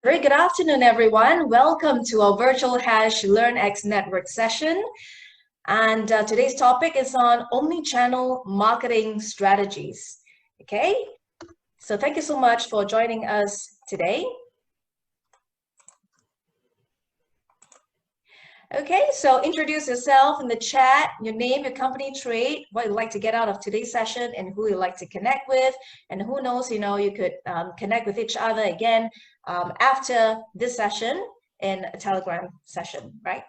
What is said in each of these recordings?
Very good afternoon, everyone. Welcome to our virtual LearnXNetwork session. And today's topic is on omni-channel marketing strategies. Okay, so thank you so much for joining us today. Okay, so introduce yourself in the chat, your name, your company trait, what you'd like to get out of today's session, and who you'd like to connect with. And who knows, you could connect with each other again after this session in a Telegram session, right?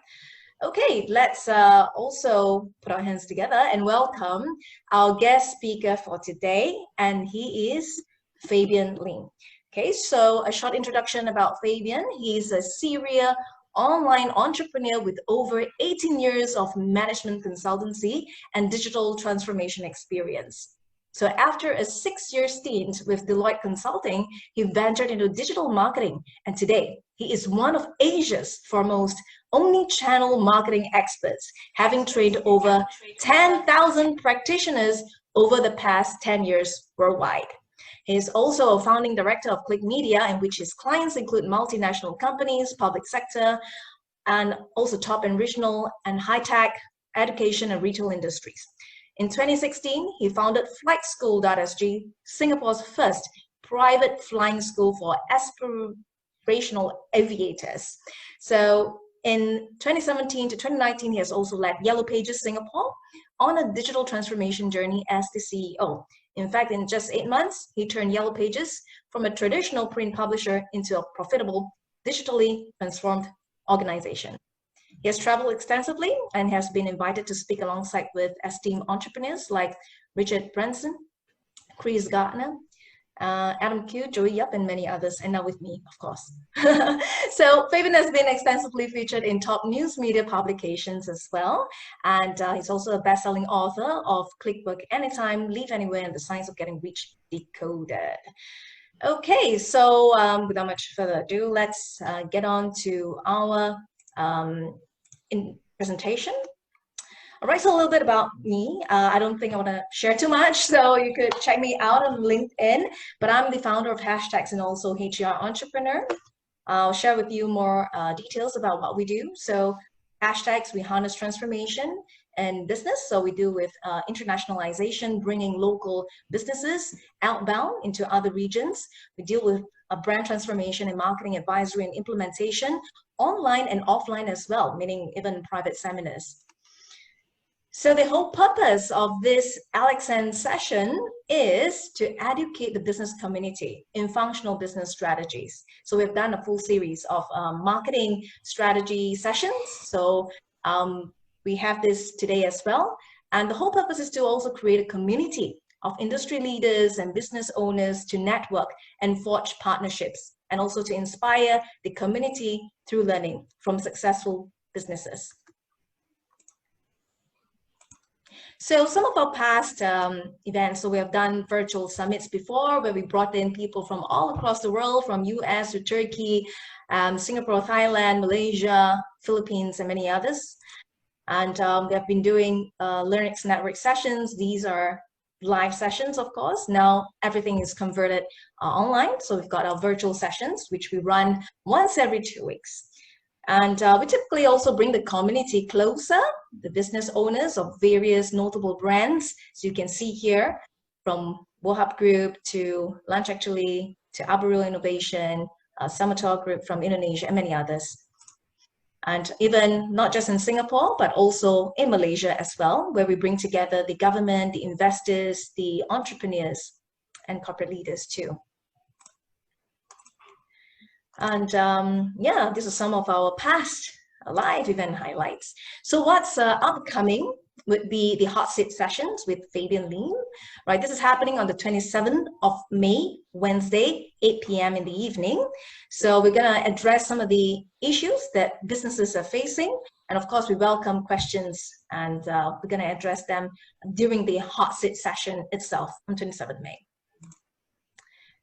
Okay, let's also put our hands together and welcome our guest speaker for today, and he is Fabian Lin. Okay, so a short introduction about Fabian. He's a serial online entrepreneur with over 18 years of management consultancy and digital transformation experience. So after a 6-year stint with Deloitte Consulting, he ventured into digital marketing, and today he is one of Asia's foremost omni-channel marketing experts, having trained over 10,000 practitioners over the past 10 years worldwide. He is also a founding director of Click Media, in which his clients include multinational companies, public sector, and also top and regional and high-tech education and retail industries. In 2016, he founded FlightSchool.sg, Singapore's first private flying school for aspirational aviators. So in 2017 to 2019, he has also led Yellow Pages Singapore on a digital transformation journey as the CEO. In fact, in just 8 months, he turned Yellow Pages from a traditional print publisher into a profitable, digitally transformed organization. He has traveled extensively and has been invited to speak alongside with esteemed entrepreneurs like Richard Branson, Chris Gardner, Adam Q, Joey Yup, and many others, and now with me, of course. So Fabian has been extensively featured in top news media publications as well, and he's also a best-selling author of Clickbook Anytime, Leave Anywhere, and the Science of Getting Reach Decoded. Okay, so without much further ado, let's get on to our presentation. All right, so a little bit about me. I don't think I want to share too much, so you could check me out on LinkedIn, but I'm the founder of Hashtaqs and also HR Entrepreneur. I'll share with you more details about what we do. So Hashtaqs, we harness transformation and business. So we do with internationalization, bringing local businesses outbound into other regions. We deal with brand transformation and marketing advisory and implementation, online and offline as well, meaning even private seminars. So the whole purpose of this LXN session is to educate the business community in functional business strategies. So we've done a full series of marketing strategy sessions. So we have this today as well. And the whole purpose is to also create a community of industry leaders and business owners to network and forge partnerships, and also to inspire the community through learning from successful businesses. So some of our past events, so we have done virtual summits before where we brought in people from all across the world, from US to Turkey, Singapore, Thailand, Malaysia, Philippines, and many others. And we have been doing LearnXNetwork sessions. These are live sessions, of course. Now everything is converted online. So we've got our virtual sessions, which we run once every 2 weeks. And we typically also bring the community closer, the business owners of various notable brands. So you can see here from Wohab Group to Lunch Actually to Arboreal Innovation, Samator Group from Indonesia, and many others. And even not just in Singapore, but also in Malaysia as well, where we bring together the government, the investors, the entrepreneurs, and corporate leaders too. And yeah, this is some of our past live event highlights. So what's upcoming would be the hot seat sessions with Fabian Lin, right? This is happening on the 27th of May, Wednesday, 8 p.m. in the evening. So we're gonna address some of the issues that businesses are facing. And of course, we welcome questions, and we're gonna address them during the hot seat session itself on 27th May.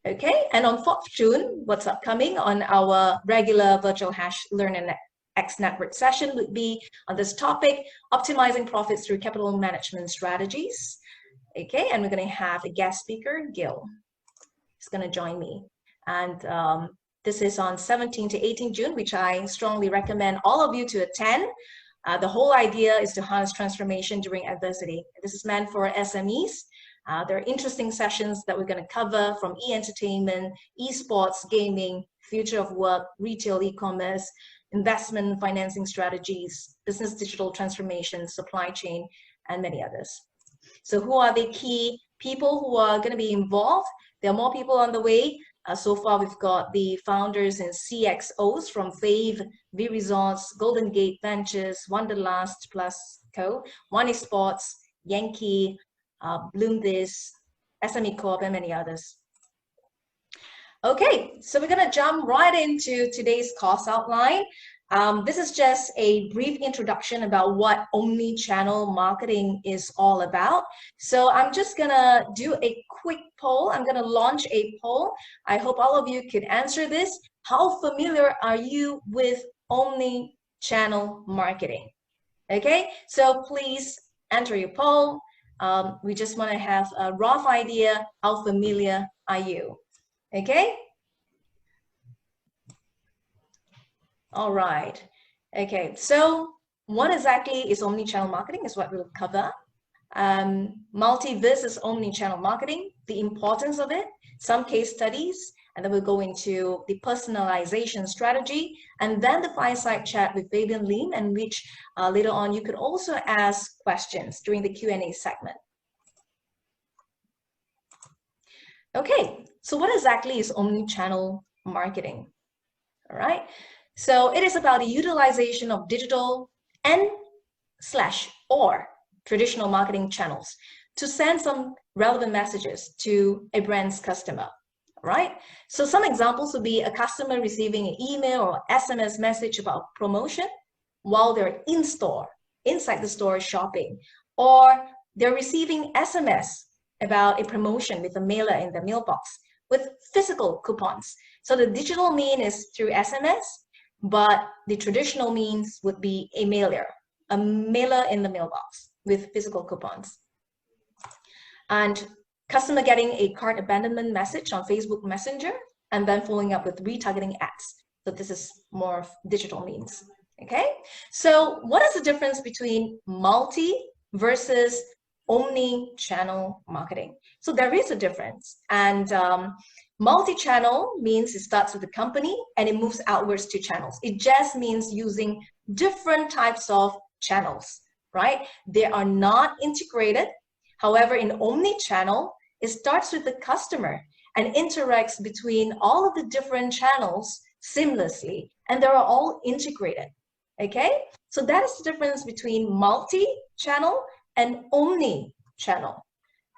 Okay, and on 4th June, what's upcoming on our regular virtual LearnXNetwork session would be on this topic, optimizing profits through capital management strategies. Okay, and we're going to have a guest speaker, Gil. He's going to join me. And This is on 17 to 18 June, which I strongly recommend all of you to attend. The whole idea is to harness transformation during adversity. This is meant for SMEs. There are interesting sessions that we're going to cover, from e-entertainment, esports, gaming, future of work, retail e-commerce, investment financing strategies, business digital transformation, supply chain, and many others. So who are the key people who are going to be involved? There are more people on the way. So far, we've got the founders and CXOs from Fave, V Resorts, Golden Gate Ventures, Wanderlust Plus Co., One Esports, Yankee, Bloombiz, SME Corp, and many others. Okay, so we're going to jump right into today's course outline. This is just a brief introduction about what omni-channel marketing is all about. So I'm just going to do a quick poll. I'm going to launch a poll. I hope all of you could answer this. How familiar are you with omni-channel marketing? Okay, so please enter your poll. We just want to have a rough idea. How familiar are you? Okay. All right. Okay. So what exactly is omni-channel marketing is what we'll cover. Multi versus omni-channel marketing, the importance of it, some case studies, and then we'll go into the personalization strategy, and then the fireside chat with Fabian Lim, and which later on you could also ask questions during the Q&A segment. Okay, so what exactly is omni-channel marketing? All right, so it is about the utilization of digital and/or traditional marketing channels to send some relevant messages to a brand's customer. All right, so some examples would be a customer receiving an email or SMS message about promotion while they're in store, inside the store shopping, or they're receiving SMS about a promotion with a mailer in the mailbox with physical coupons. So the digital mean is through SMS, but the traditional means would be a mailer in the mailbox with physical coupons. And customer getting a cart abandonment message on Facebook Messenger and then following up with retargeting ads. So this is more of digital means. Okay, so what is the difference between multi versus omni-channel marketing? So there is a difference, and multi-channel means it starts with the company and it moves outwards to channels. It just means using different types of channels, right? They are not integrated. However, in omni-channel, it starts with the customer and interacts between all of the different channels seamlessly, and they are all integrated. Okay, so that is the difference between multi-channel and omni-channel.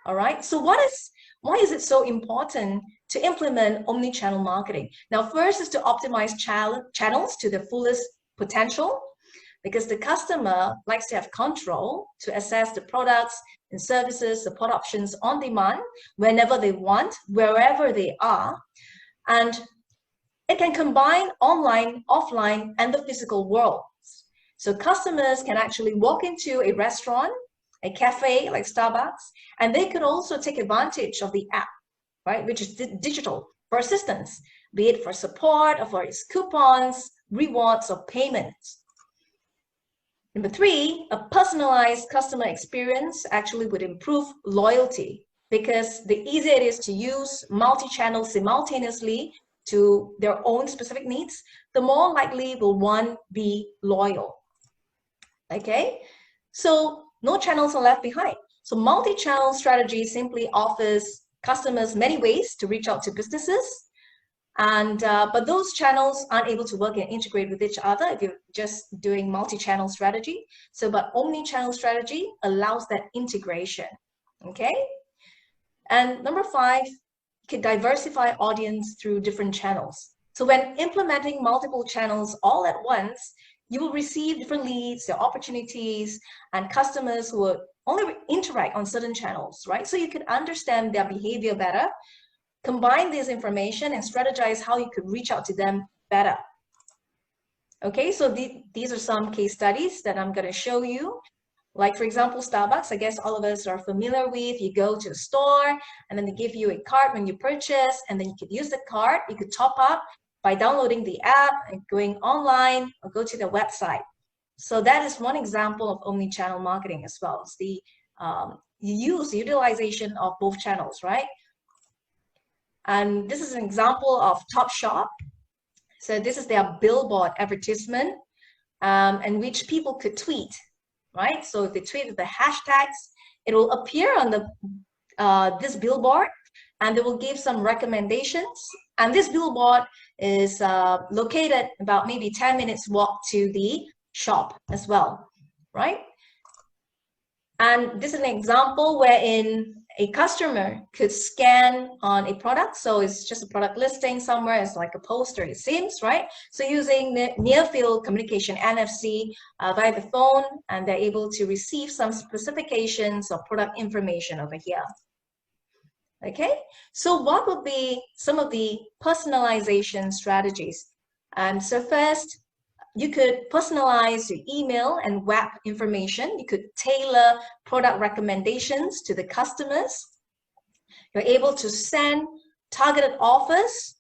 All right, so why is it so important to implement omni-channel marketing? Now, first is to optimize channels to their fullest potential, because the customer likes to have control to assess the products and services, support options on demand, whenever they want, wherever they are. And it can combine online, offline, and the physical worlds. So customers can actually walk into a restaurant, a cafe like Starbucks, and they could also take advantage of the app, right, which is digital, for assistance, be it for support or for its coupons, rewards, or payments. Number three, a personalized customer experience actually would improve loyalty, because the easier it is to use multi-channel simultaneously to their own specific needs, the more likely will one be loyal. Okay, so no channels are left behind. So multi-channel strategy simply offers customers many ways to reach out to businesses, and but those channels aren't able to work and integrate with each other if you're just doing multi-channel strategy. So but omni-channel strategy allows that integration. Okay, and number five, you can diversify audience through different channels. So when implementing multiple channels all at once, you will receive different leads, their opportunities, and customers who will only interact on certain channels, right? So you can understand their behavior better, combine this information, and strategize how you could reach out to them better. Okay, so these are some case studies that I'm going to show you. Like, for example, Starbucks, I guess all of us are familiar with. You go to a store, and then they give you a card when you purchase, and then you could use the card, you could top up, by downloading the app and going online or go to the website. So that is one example of omni-channel marketing as well. It's the utilization of both channels, right? And this is an example of Topshop. So this is their billboard advertisement, in which people could tweet, right? So if they tweet with the hashtags, it will appear on the this billboard, and they will give some recommendations. And this billboard is located about maybe 10 minutes walk to the shop as well, right? And this is an example wherein a customer could scan on a product. So it's just a product listing somewhere. It's like a poster, it seems, right? So using the near field communication, NFC, via the phone, and they're able to receive some specifications or product information over here. Okay, so what would be some of the personalization strategies? So first, you could personalize your email and web information. You could tailor product recommendations to the customers. You're able to send targeted offers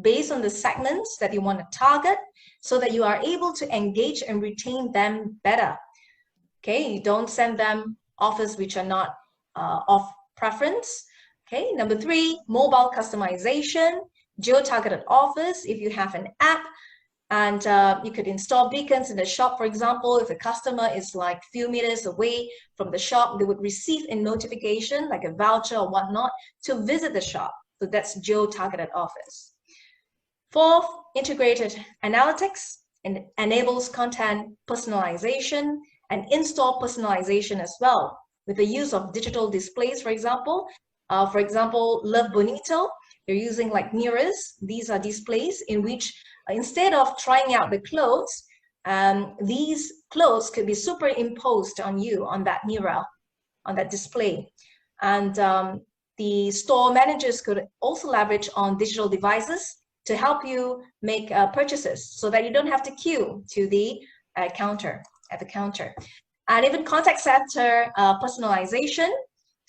based on the segments that you want to target so that you are able to engage and retain them better. Okay, you don't send them offers which are not of preference. Okay, number 3, mobile customization, geo-targeted offers. If you have an app, and you could install beacons in the shop, for example. If a customer is like a few meters away from the shop, they would receive a notification, like a voucher or whatnot, to visit the shop. So that's geo-targeted offers. 4th, integrated analytics, and enables content personalization and in-store personalization as well, with the use of digital displays, for example. Love Bonito, they're using like mirrors. These are displays in which instead of trying out the clothes, these clothes could be superimposed on you on that mirror, on that display. And the store managers could also leverage on digital devices to help you make purchases so that you don't have to queue to the counter. And even contact center personalization.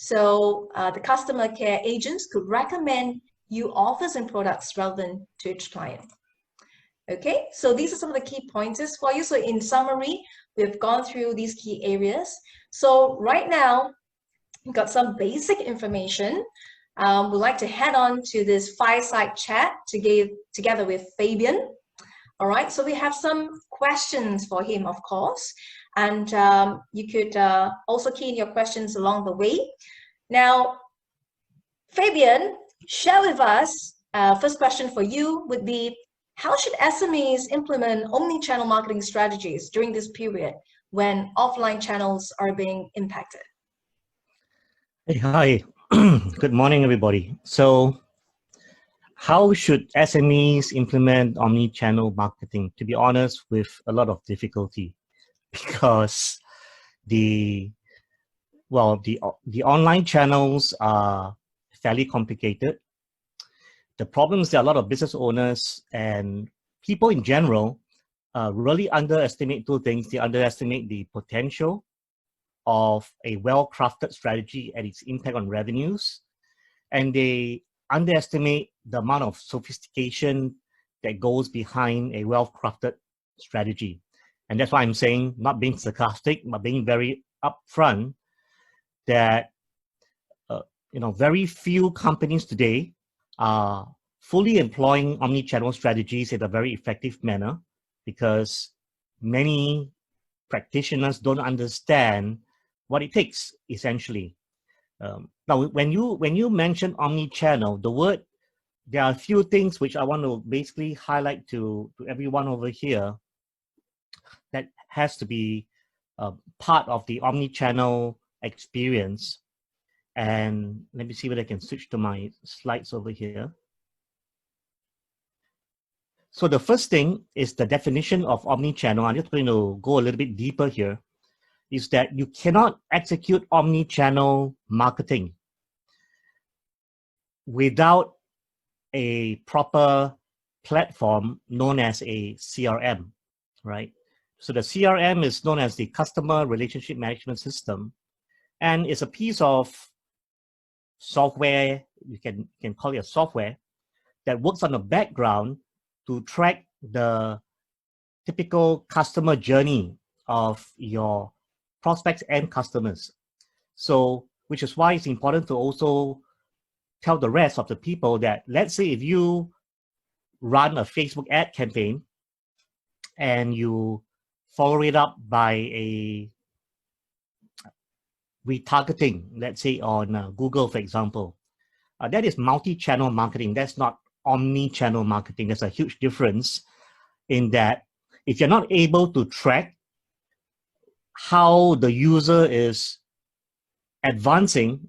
So the customer care agents could recommend you offers and products relevant to each client. Okay, so these are some of the key pointers for you. So in summary, we've gone through these key areas. So right now, we've got some basic information. We'd like to head on to this fireside chat together with Fabian. All right, so we have some questions for him, of course. And you could also key in your questions along the way. Now, Fabian, share with us, first question for you would be, how should SMEs implement omni-channel marketing strategies during this period when offline channels are being impacted? Hey, hi. Good morning, everybody. So how should SMEs implement omni-channel marketing? To be honest, with a lot of difficulty, because the online channels are fairly complicated. The problem is that a lot of business owners and people in general really underestimate two things. They underestimate the potential of a well-crafted strategy and its impact on revenues, and they underestimate the amount of sophistication that goes behind a well-crafted strategy. And that's why I'm saying, not being sarcastic, but being very upfront, that very few companies today are fully employing omni-channel strategies in a very effective manner, because many practitioners don't understand what it takes, essentially. Now, when you mention omni-channel, there are a few things which I want to basically highlight to everyone over here that has to be part of the omni-channel experience. And let me see whether I can switch to my slides over here. So the first thing is the definition of omni-channel. I'm just going to go a little bit deeper here. Is that you cannot execute omni-channel marketing without a proper platform known as a CRM, right? So the CRM is known as the Customer Relationship Management System, and it's a piece of software, you can call it a software, that works on the background to track the typical customer journey of your prospects and customers. So, which is why it's important to also tell the rest of the people that, let's say if you run a Facebook ad campaign and you follow it up by a retargeting, let's say on Google, for example, that is multi-channel marketing. That's not omni-channel marketing. There's a huge difference in that if you're not able to track how the user is advancing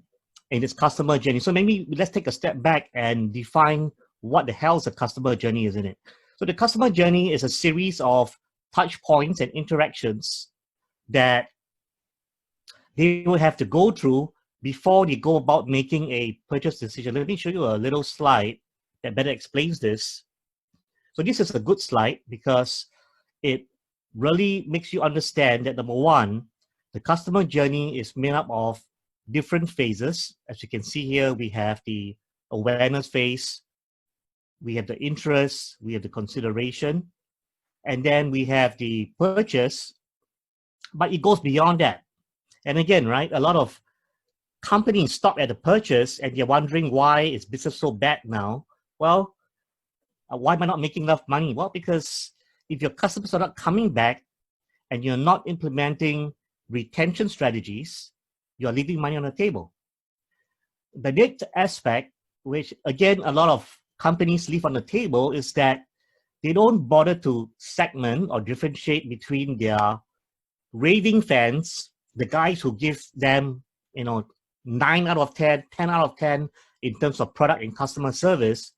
in its customer journey. So maybe let's take a step back and define what the hell is a customer journey, isn't it? So the customer journey is a series of touch points and interactions that they will have to go through before they go about making a purchase decision. Let me show you a little slide that better explains this. So this is a good slide because it really makes you understand that, number one, the customer journey is made up of different phases. As you can see here, we have the awareness phase, we have the interest, we have the consideration, and then we have the purchase, but it goes beyond that. And again, right, a lot of companies stop at the purchase and you're wondering why is business so bad now? Well, why am I not making enough money? Well, because if your customers are not coming back and you're not implementing retention strategies, you're leaving money on the table. The next aspect, which again, a lot of companies leave on the table, is that they don't bother to segment or differentiate between their raving fans, the guys who give them, 9 out of 10, 10 out of 10 in terms of product and customer service,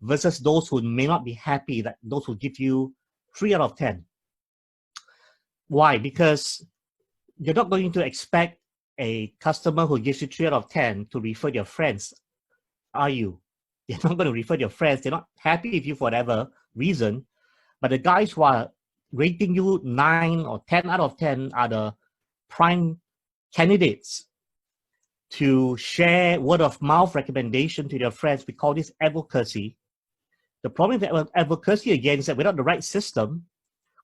versus those who may not be happy, that those who give you 3 out of 10. Why? Because you're not going to expect a customer who gives you 3 out of 10 to refer their friends, are you? They're not going to refer their friends. They're not happy with you for whatever reason. But the guys who are rating you 9 or 10 out of 10 are the prime candidates to share word of mouth recommendation to their friends. We call this advocacy. The problem with advocacy, again, is that without the right system,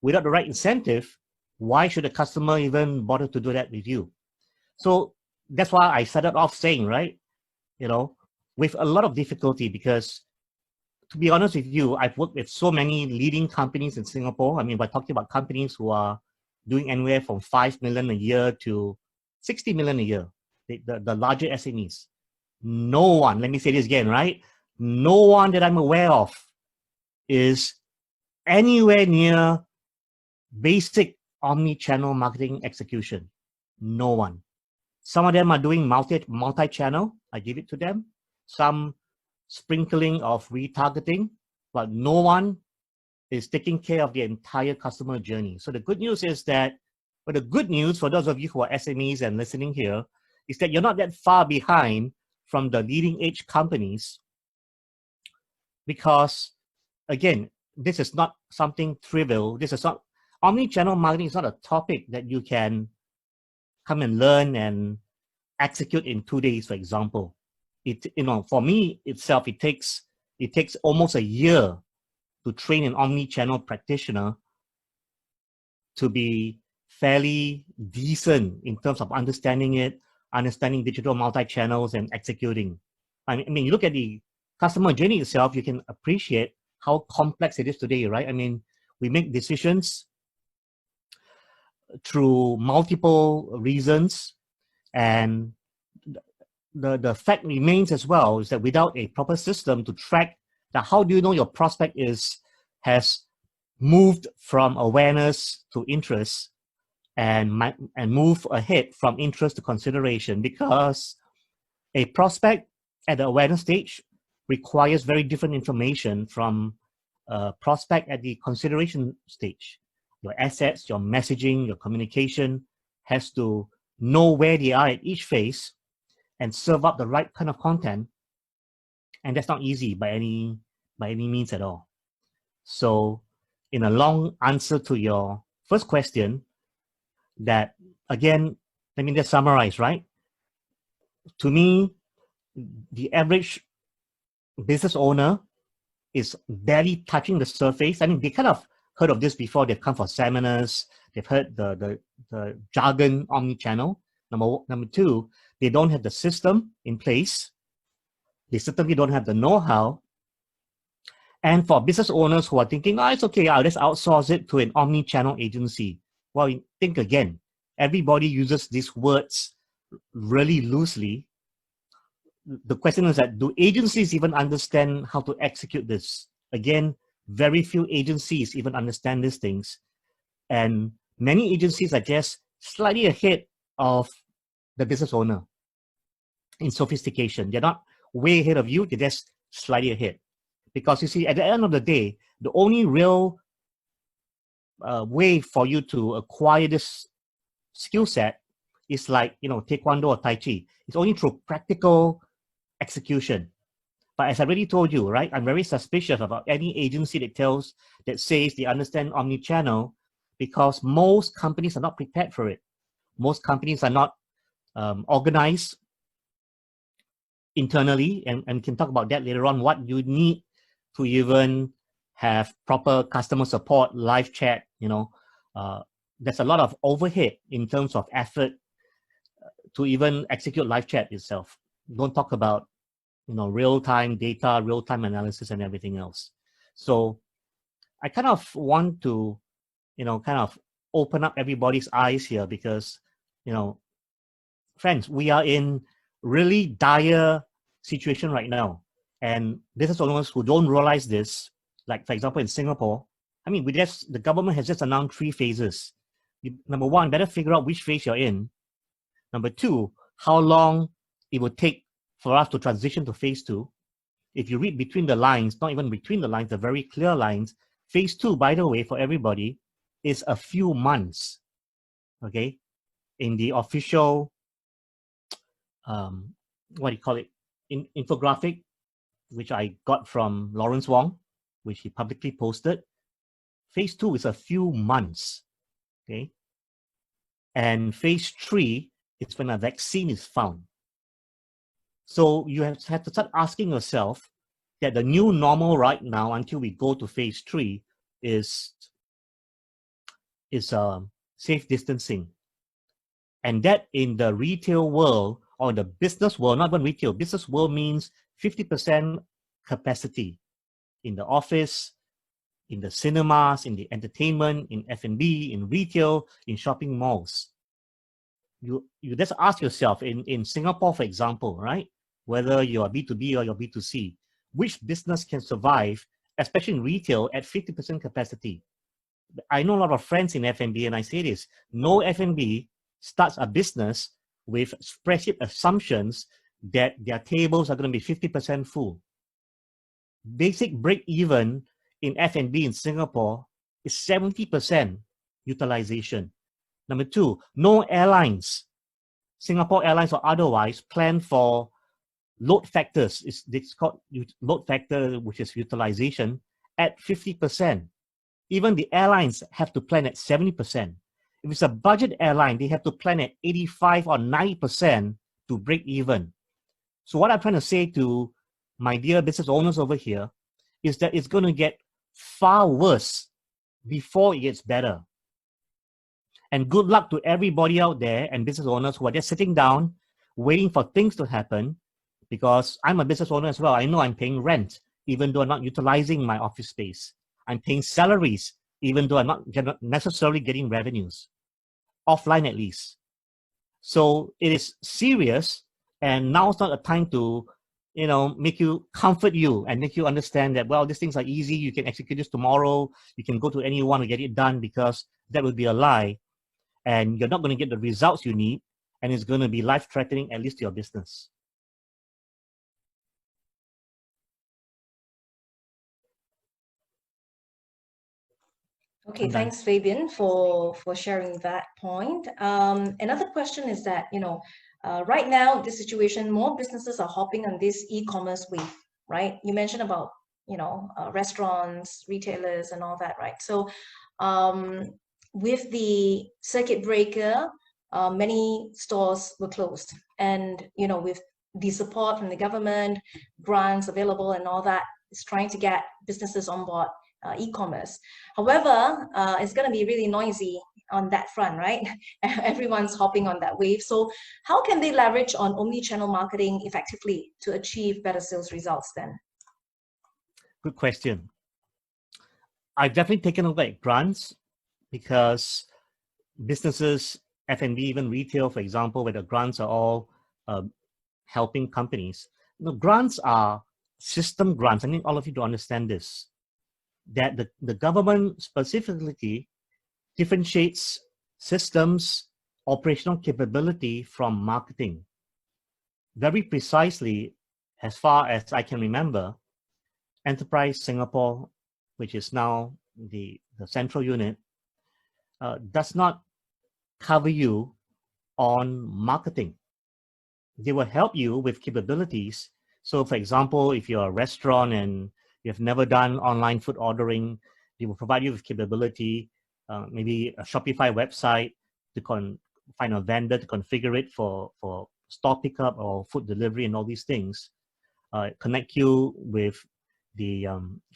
without the right incentive, why should a customer even bother to do that with you? So that's why I started off saying, right, with a lot of difficulty, because to be honest with you, I've worked with so many leading companies in Singapore. I mean, we're talking about companies who are doing anywhere from 5 million a year to 60 million a year, the larger SMEs. No one, let me say this again, right? No one that I'm aware of is anywhere near basic omni-channel marketing execution. No one. Some of them are doing multi-channel. I give it to them. Some sprinkling of retargeting, but no one is taking care of the entire customer journey. So the good news is that, but the good news for those of you who are SMEs and listening here, is that you're not that far behind from the leading edge companies, because again, this is not something trivial. This is not, omni-channel marketing is not a topic that you can come and learn and execute in 2 days, for example. For me itself, it takes almost a year to train an omni-channel practitioner to be fairly decent in terms of understanding digital multi-channels and executing. I mean, you look at the customer journey itself, you can appreciate how complex it is today, right? I mean, we make decisions through multiple reasons, and the fact remains as well is that without a proper system to track that, how do you know your prospect has moved from awareness to interest and move ahead from interest to consideration? Because a prospect at the awareness stage requires very different information from a prospect at the consideration stage. Your assets, your messaging, your communication has to know where they are at each phase and serve up the right kind of content. And that's not easy by any means at all. So in a long answer to your first question, that again, let me just summarize, right? To me, the average business owner is barely touching the surface. I mean, they kind of heard of this before. They've come for seminars. They've heard the jargon omni-channel. Number two, they don't have the system in place. They certainly don't have the know-how. And for business owners who are thinking, oh, it's okay, I'll just outsource it to an omni-channel agency. Well, think again. Everybody uses these words really loosely. The question is that, do agencies even understand how to execute this? Again, very few agencies even understand these things. And many agencies are just slightly ahead of the business owner in sophistication. They're not way ahead of you, they're just slightly ahead. Because you see, at the end of the day, the only real way for you to acquire this skill set is like, Taekwondo or Tai Chi. It's only through practical execution. But as I already told you, right, I'm very suspicious about any agency that says they understand omni-channel, because most companies are not prepared for it. Most companies are not organized internally, and can talk about that later on, what you need to even have proper customer support, live chat. There's a lot of overhead in terms of effort to even execute live chat itself. Don't talk about real-time data, real-time analysis, and everything else. So I kind of want to kind of open up everybody's eyes here, because friends, we are in really dire situation right now, and business owners who don't realize this, like for example in Singapore, I mean, the government has just announced 3 phases. Number one, better figure out which phase you're in. Number two, how long it will take for us to transition to phase 2. If you read between the lines, not even between the lines, the very clear lines, phase 2, by the way, for everybody, is a few months, okay? In the official, what do you call it, infographic, which I got from Lawrence Wong, which he publicly posted, phase 2 is a few months, okay? And phase 3 is when a vaccine is found. So you have to start asking yourself that the new normal right now, until we go to phase 3, is safe distancing. And that in the retail world, or the business world, not even retail, business world means 50% capacity in the office, in the cinemas, in the entertainment, in F&B, in retail, in shopping malls. You just ask yourself, in Singapore, for example, right? Whether you're B2B or you're B2C, which business can survive, especially in retail, at 50% capacity? I know a lot of friends in F&B, and I say this, no F&B starts a business with spreadsheet assumptions that their tables are going to be 50% full. Basic break-even in F&B in Singapore is 70% utilization. Number two, no airlines, Singapore Airlines or otherwise, plan for load factors. It's called load factor, which is utilization, at 50%. Even the airlines have to plan at 70%. If it's a budget airline, they have to plan at 85 or 90% to break even. So what I'm trying to say to my dear business owners over here is that it's going to get far worse before it gets better. And good luck to everybody out there and business owners who are just sitting down, waiting for things to happen, because I'm a business owner as well. I know I'm paying rent, even though I'm not utilizing my office space. I'm paying salaries, even though I'm not necessarily getting revenues, offline at least. So it is serious, and now's not a time to, comfort you and make you understand that, well, these things are easy, you can execute this tomorrow, you can go to anyone to get it done, because that would be a lie, and you're not going to get the results you need, and it's going to be life-threatening, at least to your business. Okay, thanks, Fabian, for sharing that point. Another question is that, right now, this situation, more businesses are hopping on this e-commerce wave, right? You mentioned about, restaurants, retailers, and all that, right? So with the circuit breaker, many stores were closed. And, with the support from the government, grants available and all that, is trying to get businesses on board e-commerce. However, it's going to be really noisy on that front, right? Everyone's hopping on that wave. So how can they leverage on omni-channel marketing effectively to achieve better sales results then? Good question. I've definitely taken over at grants because businesses, F&B, even retail, for example, where the grants are all helping companies. Grants are system grants. I need all of you to understand this, that the government specifically differentiates systems, operational capability from marketing. Very precisely, as far as I can remember, Enterprise Singapore, which is now the central unit, does not cover you on marketing. They will help you with capabilities. So for example, if you're a restaurant and you have never done online food ordering, they will provide you with capability, maybe a Shopify website to find a vendor to configure it for store pickup or food delivery and all these things. Connect you with the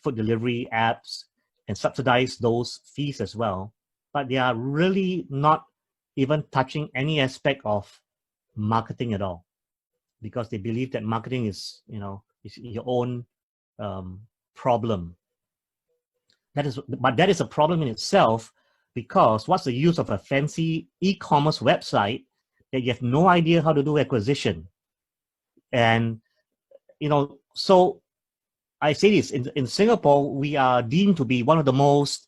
food delivery apps and subsidize those fees as well. But they are really not even touching any aspect of marketing at all, because they believe that marketing is your own problem. But that is a problem in itself, because what's the use of a fancy e-commerce website that you have no idea how to do acquisition? And so I say this, in Singapore, we are deemed to be one of the most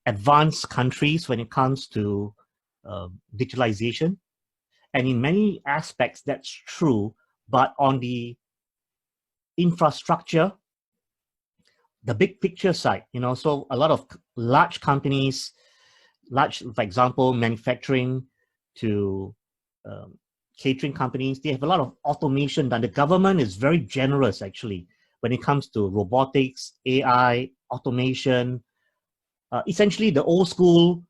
advanced countries when it comes to digitalization. And in many aspects, that's true. But on the infrastructure, the big picture side, so a lot of large companies, for example, manufacturing to catering companies, they have a lot of automation done. The government is very generous, actually, when it comes to robotics, AI, automation, essentially the old school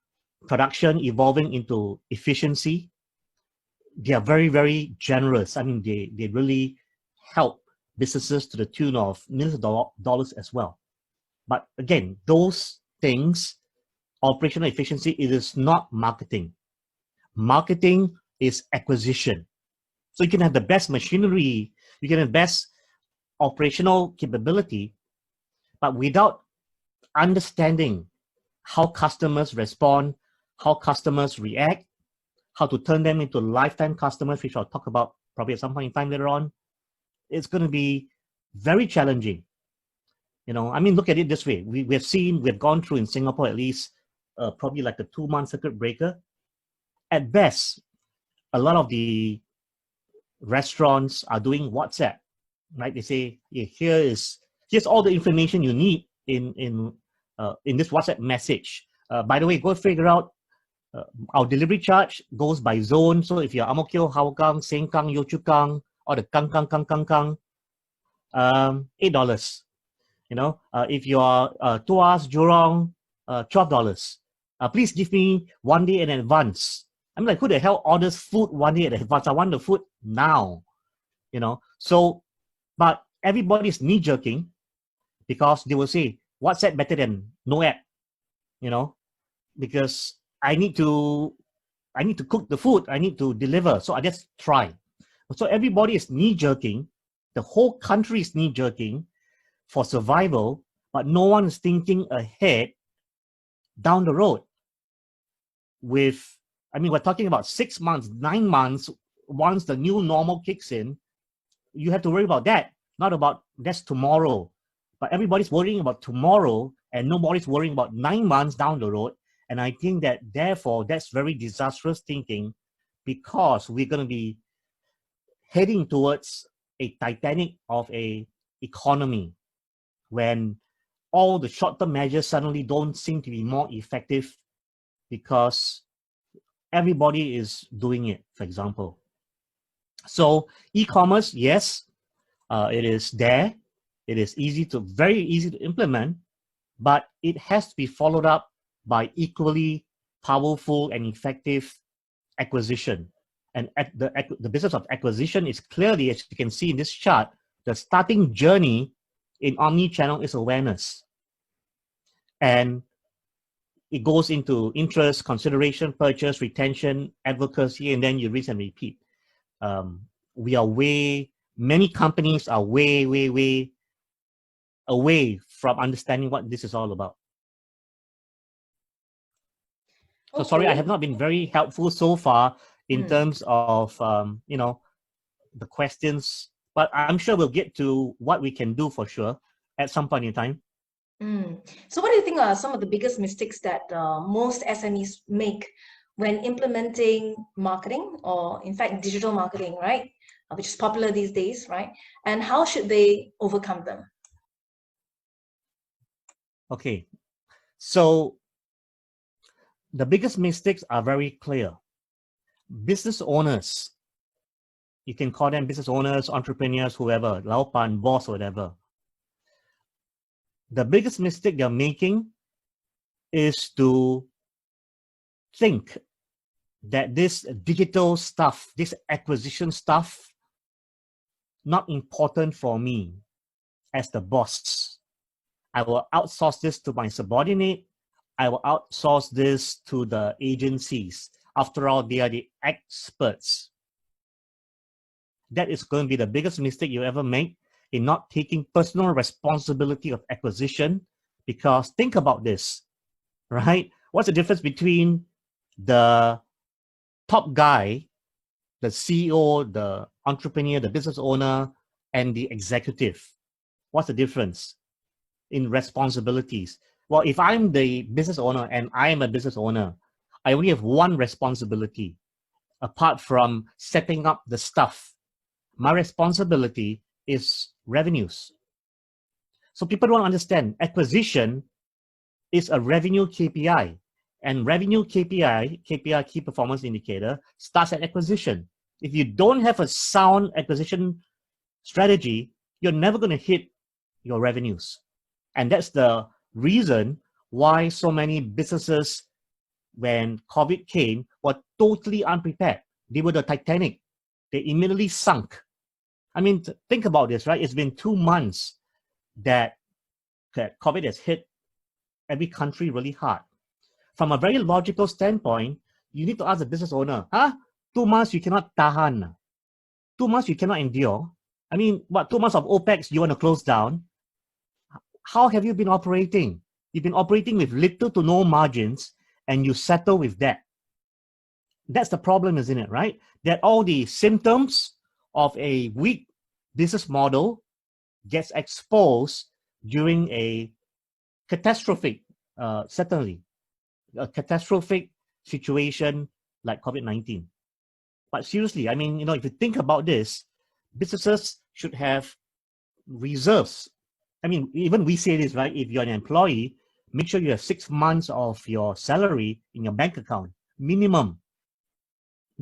production evolving into efficiency. They are very, very generous. I mean, they really help businesses to the tune of millions of dollars as well. But again, those things, operational efficiency, it is not marketing. Marketing is acquisition. So you can have the best machinery, you can have the best operational capability, but without understanding how customers respond, how customers react, how to turn them into lifetime customers, which I'll talk about probably at some point in time later on, it's going to be very challenging. I mean, look at it this way. We've gone through in Singapore at least probably like a 2-month circuit breaker. At best, a lot of the restaurants are doing WhatsApp, right? They say, hey, here's all the information you need in this WhatsApp message. By the way, go figure out our delivery charge goes by zone. So if you're Ang Mo Kio, Hougang, Sengkang, Yio Chu Kang, or the Kang, $8. If you are Tuas, Jurong, $12. Please give me 1 day in advance. I'm like, who the hell orders food 1 day in advance? I want the food now. So, but everybody's knee-jerking because they will say, WhatsApp better than no app, because I need to cook the food, I need to deliver, so I just try. So everybody is knee-jerking, the whole country is knee-jerking for survival, but no one is thinking ahead down the road. We're talking about 6 months, 9 months, once the new normal kicks in, you have to worry about that, not about that's tomorrow. But everybody's worrying about tomorrow and nobody's worrying about 9 months down the road. And I think that therefore that's very disastrous thinking, because we're going to be heading towards a Titanic of a economy when all the short-term measures suddenly don't seem to be more effective because everybody is doing it, for example. So e-commerce, yes, it is there. It is very easy to implement, but it has to be followed up by equally powerful and effective acquisition. And the business of acquisition is clearly, as you can see in this chart, the starting journey in omni-channel is awareness. And it goes into interest, consideration, purchase, retention, advocacy, and then you rinse and repeat. Many companies are way away from understanding what this is all about. So sorry, I have not been very helpful so far in terms of, the questions, but I'm sure we'll get to what we can do for sure at some point in time. So what do you think are some of the biggest mistakes that most SMEs make when implementing marketing, or in fact, digital marketing, right? Which is popular these days, right? And how should they overcome them? Okay, so the biggest mistakes are very clear. Business owners, you can call them business owners, entrepreneurs, whoever, laupan, boss, whatever. The biggest mistake they're making is to think that this digital stuff, this acquisition stuff, not important for me as the boss. I will outsource this to my subordinate. I will outsource this to the agencies. After all, they are the experts. That is going to be the biggest mistake you ever make in not taking personal responsibility of acquisition. Because think about this, right? What's the difference between the top guy, the CEO, the entrepreneur, the business owner, and the executive? What's the difference in responsibilities? Well, if I'm the business owner and I am a business owner, I only have one responsibility apart from setting up the stuff. My responsibility is revenues. So people don't understand acquisition is a revenue KPI, and revenue KPI, key performance indicator, starts at acquisition. If you don't have a sound acquisition strategy, you're never going to hit your revenues. And that's the reason why so many businesses, when COVID came, were totally unprepared. They were the Titanic. They immediately sunk. I mean, think about this, right? It's been 2 months that COVID has hit every country really hard. From a very logical standpoint, you need to ask the business owner, 2 months you cannot tahan. 2 months you cannot endure. I mean, what, 2 months of OPEX you want to close down? How have you been operating? You've been operating with little to no margins, and you settle with that. That's the problem, isn't it, right? That all the symptoms of a weak business model gets exposed during a catastrophic, certainly, a catastrophic situation like COVID-19. But seriously, I mean, if you think about this, businesses should have reserves. I mean, even we say this, right? If you're an employee, make sure you have 6 months of your salary in your bank account, minimum.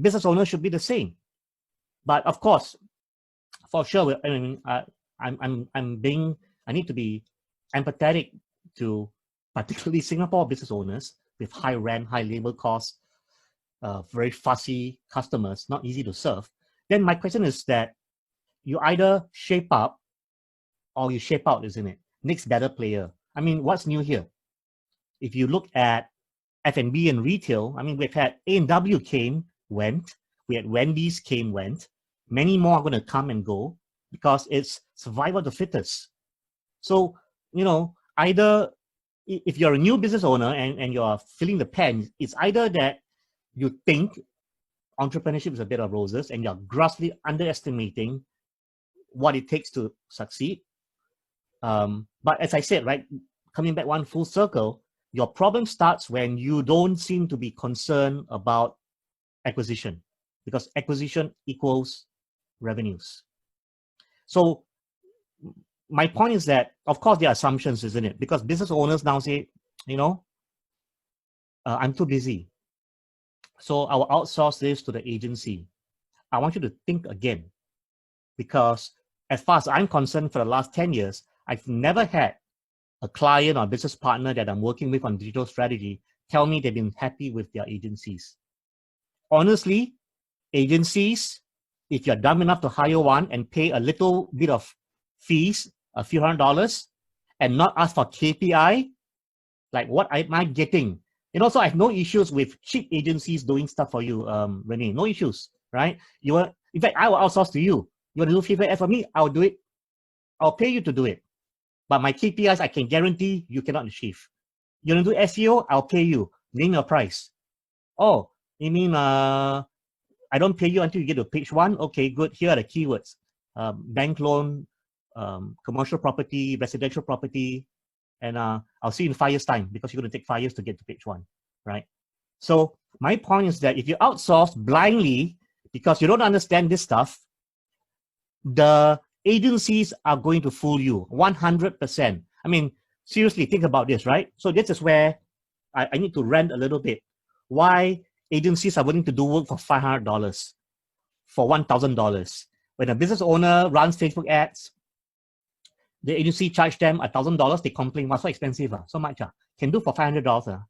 Business owners should be the same. But of course, for sure, I mean, I need to be empathetic to particularly Singapore business owners with high rent, high labor costs, very fussy customers, not easy to serve. Then my question is that you either shape up or you shape out, isn't it? Next better player. I mean, what's new here? If you look at F&B and retail, I mean, we've had A&W came, went. We had Wendy's came, went. Many more are going to come and go because it's survival of the fittest. So, either if you're a new business owner and you're feeling the pain, it's either that you think entrepreneurship is a bed of roses and you're grossly underestimating what it takes to succeed. But as I said, right, coming back one full circle, your problem starts when you don't seem to be concerned about acquisition, because acquisition equals revenues. So my point is that, of course, there are assumptions, isn't it? Because business owners now say, I'm too busy, so I will outsource this to the agency. I want you to think again, because as far as I'm concerned, for the last 10 years, I've never had a client or business partner that I'm working with on digital strategy tell me they've been happy with their agencies. Honestly, agencies, if you're dumb enough to hire one and pay a little bit of fees a few $100 and not ask for KPI, like what am I getting? And also, I have no issues with cheap agencies doing stuff for you, Renee. No issues, right? In fact, I will outsource to you. You want to do feedback for me? I'll do it. I'll pay you to do it. But my KPIs, I can guarantee you cannot achieve. You want to do SEO? I'll pay you. Name your price. Oh, you mean I don't pay you until you get to page 1? Okay, good. Here are the keywords. Bank loan, commercial property, residential property, and I'll see you in 5 years' time because you're going to take 5 years to get to page 1, right? So my point is that if you outsource blindly because you don't understand this stuff, the agencies are going to fool you 100%. I mean, seriously, think about this, right? So this is where I need to rant a little bit. Why agencies are willing to do work for $500, for $1,000. When a business owner runs Facebook ads, the agency charge them $1,000. They complain, "What's so expensive? So much? Can do for $500?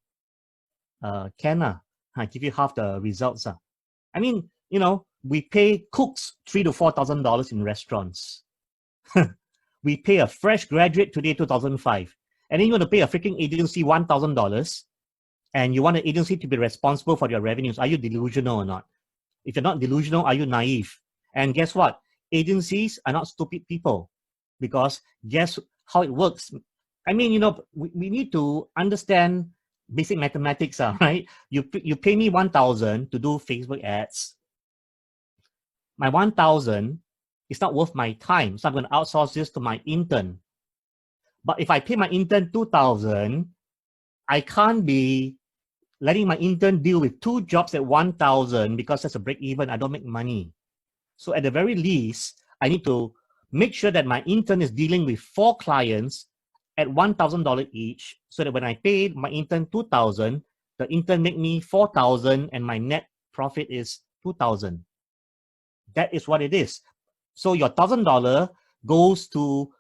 I give you half the results. I mean, we pay cooks $3,000 to $4,000 in restaurants. We pay a fresh graduate today $2,500, and then you want to pay a freaking agency $1,000, and you want an agency to be responsible for your revenues. Are you delusional or not? If you're not delusional, are you naive? And guess what? Agencies are not stupid people, because guess how it works. I mean, we need to understand basic mathematics, right? You pay me $1,000 to do Facebook ads. My $1,000 is not worth my time, so I'm going to outsource this to my intern. But if I pay my intern $2,000, I can't be letting my intern deal with 2 jobs at $1,000 because that's a break even. I don't make money. So at the very least, I need to make sure that my intern is dealing with 4 clients at $1,000 each, so that when I pay my intern $2,000, the intern make me $4,000 and my net profit is $2,000. That is what it is. So your $1,000 goes to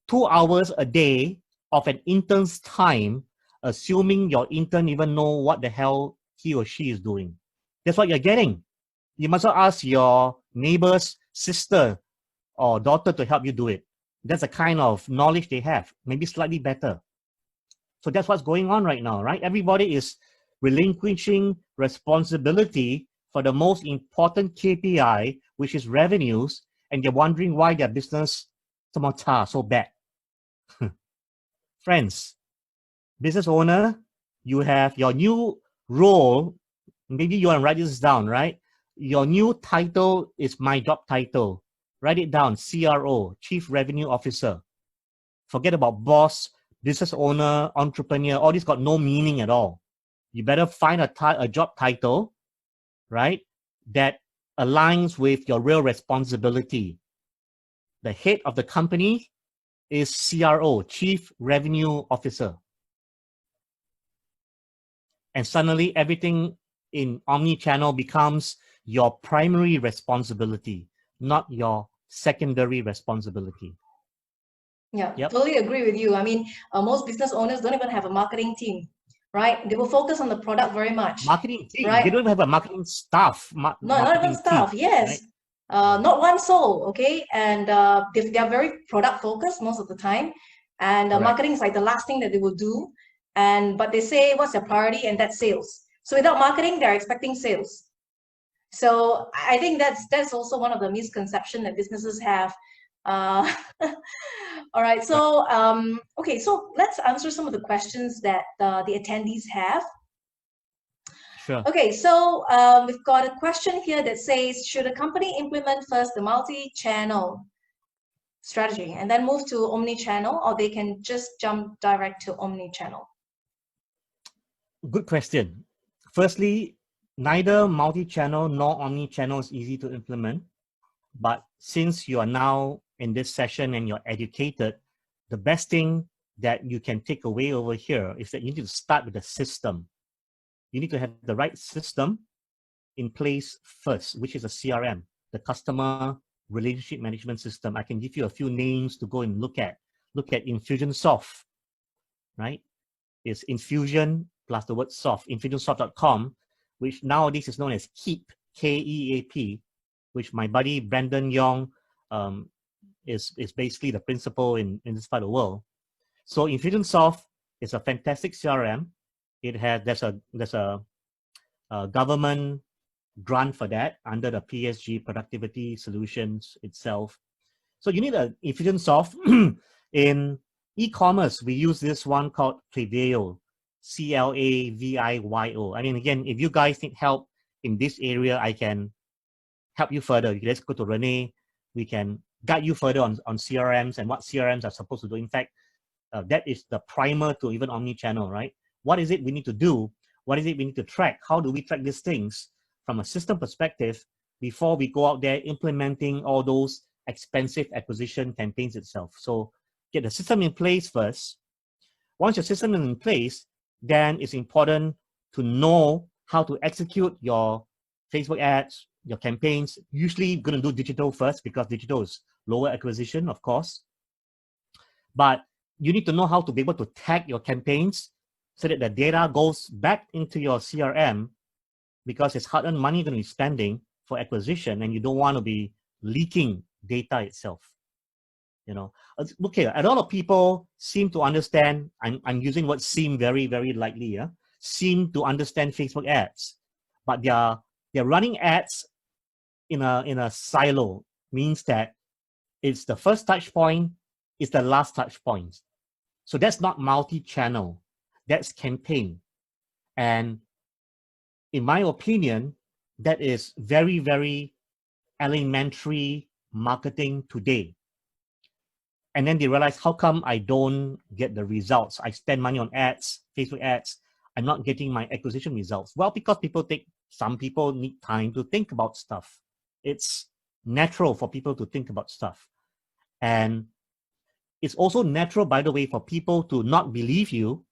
2 hours a day of an intern's time, assuming your intern even know what the hell he or she is doing. That's what you're getting. You must not ask your neighbor's sister or daughter to help you do it. That's the kind of knowledge they have, maybe slightly better. So that's what's going on right now, right? Everybody is relinquishing responsibility for the most important KPI, which is revenues, and they're wondering why their business so bad. Friends, business owner, you have your new role. Maybe you want to write this down, right? Your new title is my job title. Write it down, CRO, Chief Revenue Officer. Forget about boss, business owner, entrepreneur. All this got no meaning at all. You better find a job title, right, that aligns with your real responsibility. The head of the company is CRO, Chief Revenue Officer. And suddenly everything in Omni-channel becomes your primary responsibility, not your secondary responsibility. Yeah, totally agree with you. I mean, most business owners don't even have a marketing team, right? They will focus on the product very much. Marketing team, right? They don't even have a marketing staff. Not even staff, team, yes. Right? Not one soul, okay? And they are very product focused most of the time. And marketing is like the last thing that they will do. But they say, what's their priority? And that's sales. So without marketing, they're expecting sales. So I think that's also one of the misconceptions that businesses have. All right, so okay, so let's answer some of the questions that the attendees have. Sure. Okay, so we've got a question here that says, should a company implement first the multi-channel strategy and then move to omni-channel, or they can just jump direct to omni-channel? Good question. Firstly, neither multi-channel nor omni-channel is easy to implement. But since you are now in this session and you're educated, the best thing that you can take away over here is that you need to start with the system. You need to have the right system in place first, which is a CRM, the Customer Relationship Management System. I can give you a few names to go and look at. Look at Infusionsoft, right? It's Infusion plus the word soft, infusionsoft.com, which nowadays is known as Keep, K-E-A-P, which my buddy Brandon Young is basically the principle in this part of the world. So Infusionsoft is a fantastic CRM. There's a government grant for that under the PSG Productivity Solutions itself. So you need an Infusionsoft. In e-commerce, we use this one called Klaviyo, Clavio. I mean, again, if you guys need help in this area, I can help you further. You can just go to Renee. We can guide you further on CRMs and what CRMs are supposed to do. In fact, that is the primer to even omni-channel, right? What is it we need to do? What is it we need to track? How do we track these things from a system perspective before we go out there implementing all those expensive acquisition campaigns itself? So get the system in place first. Once your system is in place, then it's important to know how to execute your Facebook ads, your campaigns. Usually you're going to do digital first because digital is lower acquisition, of course. But you need to know how to be able to tag your campaigns so that the data goes back into your CRM, because it's hard-earned money you're going to be spending for acquisition, and you don't want to be leaking data itself. You know, okay, a lot of people seem to understand, I'm using what seem very, very lightly, yeah? Seem to understand Facebook ads, but they're running ads in a silo, means that it's the first touch point, it's the last touch point. So that's not multi-channel, that's campaign. And in my opinion, that is very, very elementary marketing today. And then they realize, how come I don't get the results? I spend money on ads, Facebook ads, I'm not getting my acquisition results. Well, because some people need time to think about stuff. It's natural for people to think about stuff. And it's also natural, by the way, for people to not believe you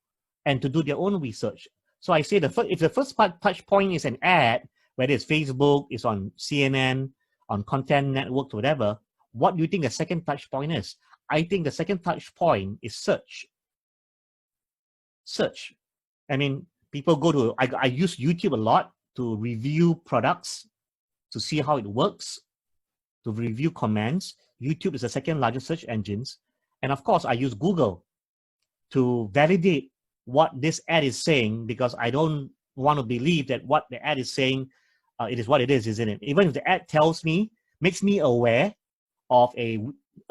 and to do their own research. So I say if the first touch point is an ad, whether it's Facebook, it's on CNN, on content networks, whatever, what do you think the second touch point is? I think the second touch point is search. Search. I mean, people go to, I use YouTube a lot to review products, to see how it works, to review comments. YouTube is the second largest search engines. And of course, I use Google to validate what this ad is saying, because I don't want to believe that what the ad is saying, it is what it is, isn't it? Even if the ad tells me, makes me aware of a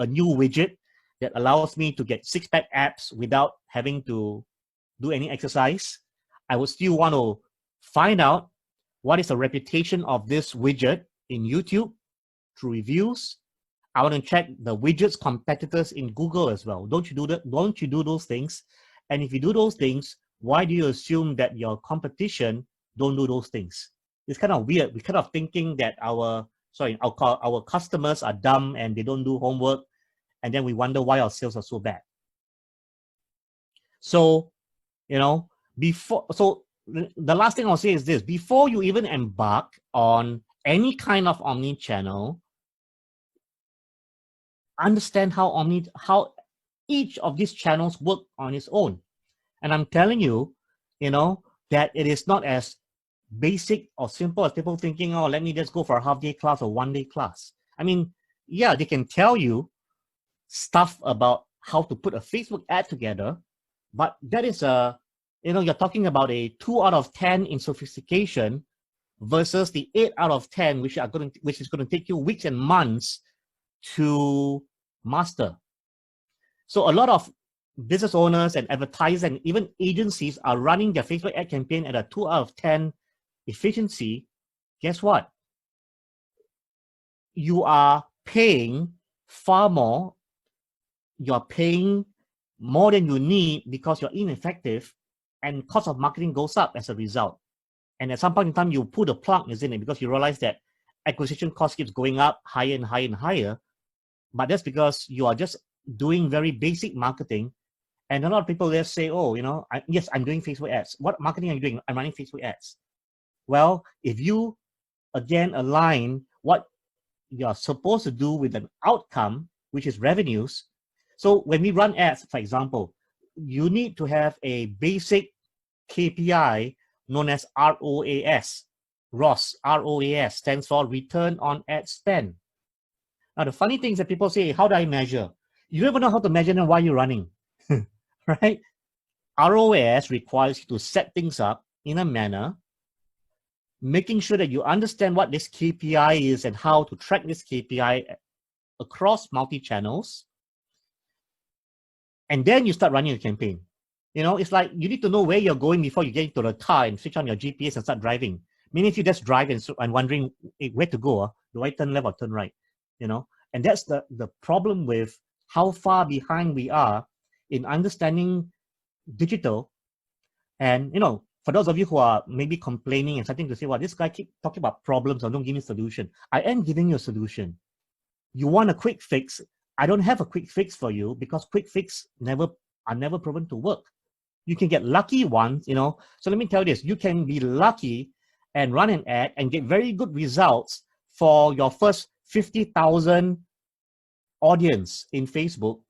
new widget that allows me to get six-pack abs without having to do any exercise, I would still want to find out what is the reputation of this widget in YouTube through reviews. I want to check the widget's competitors in Google as well. Don't you do that? Don't you do those things? And if you do those things, why do you assume that your competition don't do those things? It's kind of weird. We're kind of thinking that our customers are dumb and they don't do homework, and then we wonder why our sales are so bad. So, you know, the last thing I'll say is this: before you even embark on any kind of omni-channel, understand how each of these channels work on its own. And I'm telling you, you know, that it is not as basic or simple as people thinking, oh, let me just go for a half-day class or one-day class. I mean, yeah, they can tell you stuff about how to put a Facebook ad together, but that is you're talking about a 2 out of 10 in sophistication versus the 8 out of 10, which is going to take you weeks and months to master. So a lot of business owners and advertisers and even agencies are running their Facebook ad campaign at a 2 out of 10 efficiency. Guess what? You are paying far more. You're paying more than you need because you're ineffective, and cost of marketing goes up as a result. And at some point in time, you pull the plug, isn't it? Because you realize that acquisition cost keeps going up higher and higher and higher. But that's because you are just doing very basic marketing. And a lot of people just say, oh, you know, yes, I'm doing Facebook ads. What marketing are you doing? I'm running Facebook ads. Well, if you, again, align what you're supposed to do with an outcome, which is revenues. So when we run ads, for example, you need to have a basic KPI known as ROAS. ROAS stands for return on ad spend. Now, the funny thing is that people say, how do I measure? You don't even know how to measure then why you're running, right? ROAS requires you to set things up in a manner, making sure that you understand what this KPI is and how to track this KPI across multi-channels. And then you start running a campaign. You know, it's like you need to know where you're going before you get into the car and switch on your GPS and start driving. Meaning if you just drive and wondering where to go, do I turn left or turn right? You know, and that's the problem with how far behind we are in understanding digital. And, you know, for those of you who are maybe complaining and starting to say, well, this guy keep talking about problems or don't give me a solution. I am giving you a solution. You want a quick fix. I don't have a quick fix for you because quick fix are never proven to work. You can get lucky once, you know. So let me tell you this, you can be lucky and run an ad and get very good results for your first 50,000 audience in Facebook.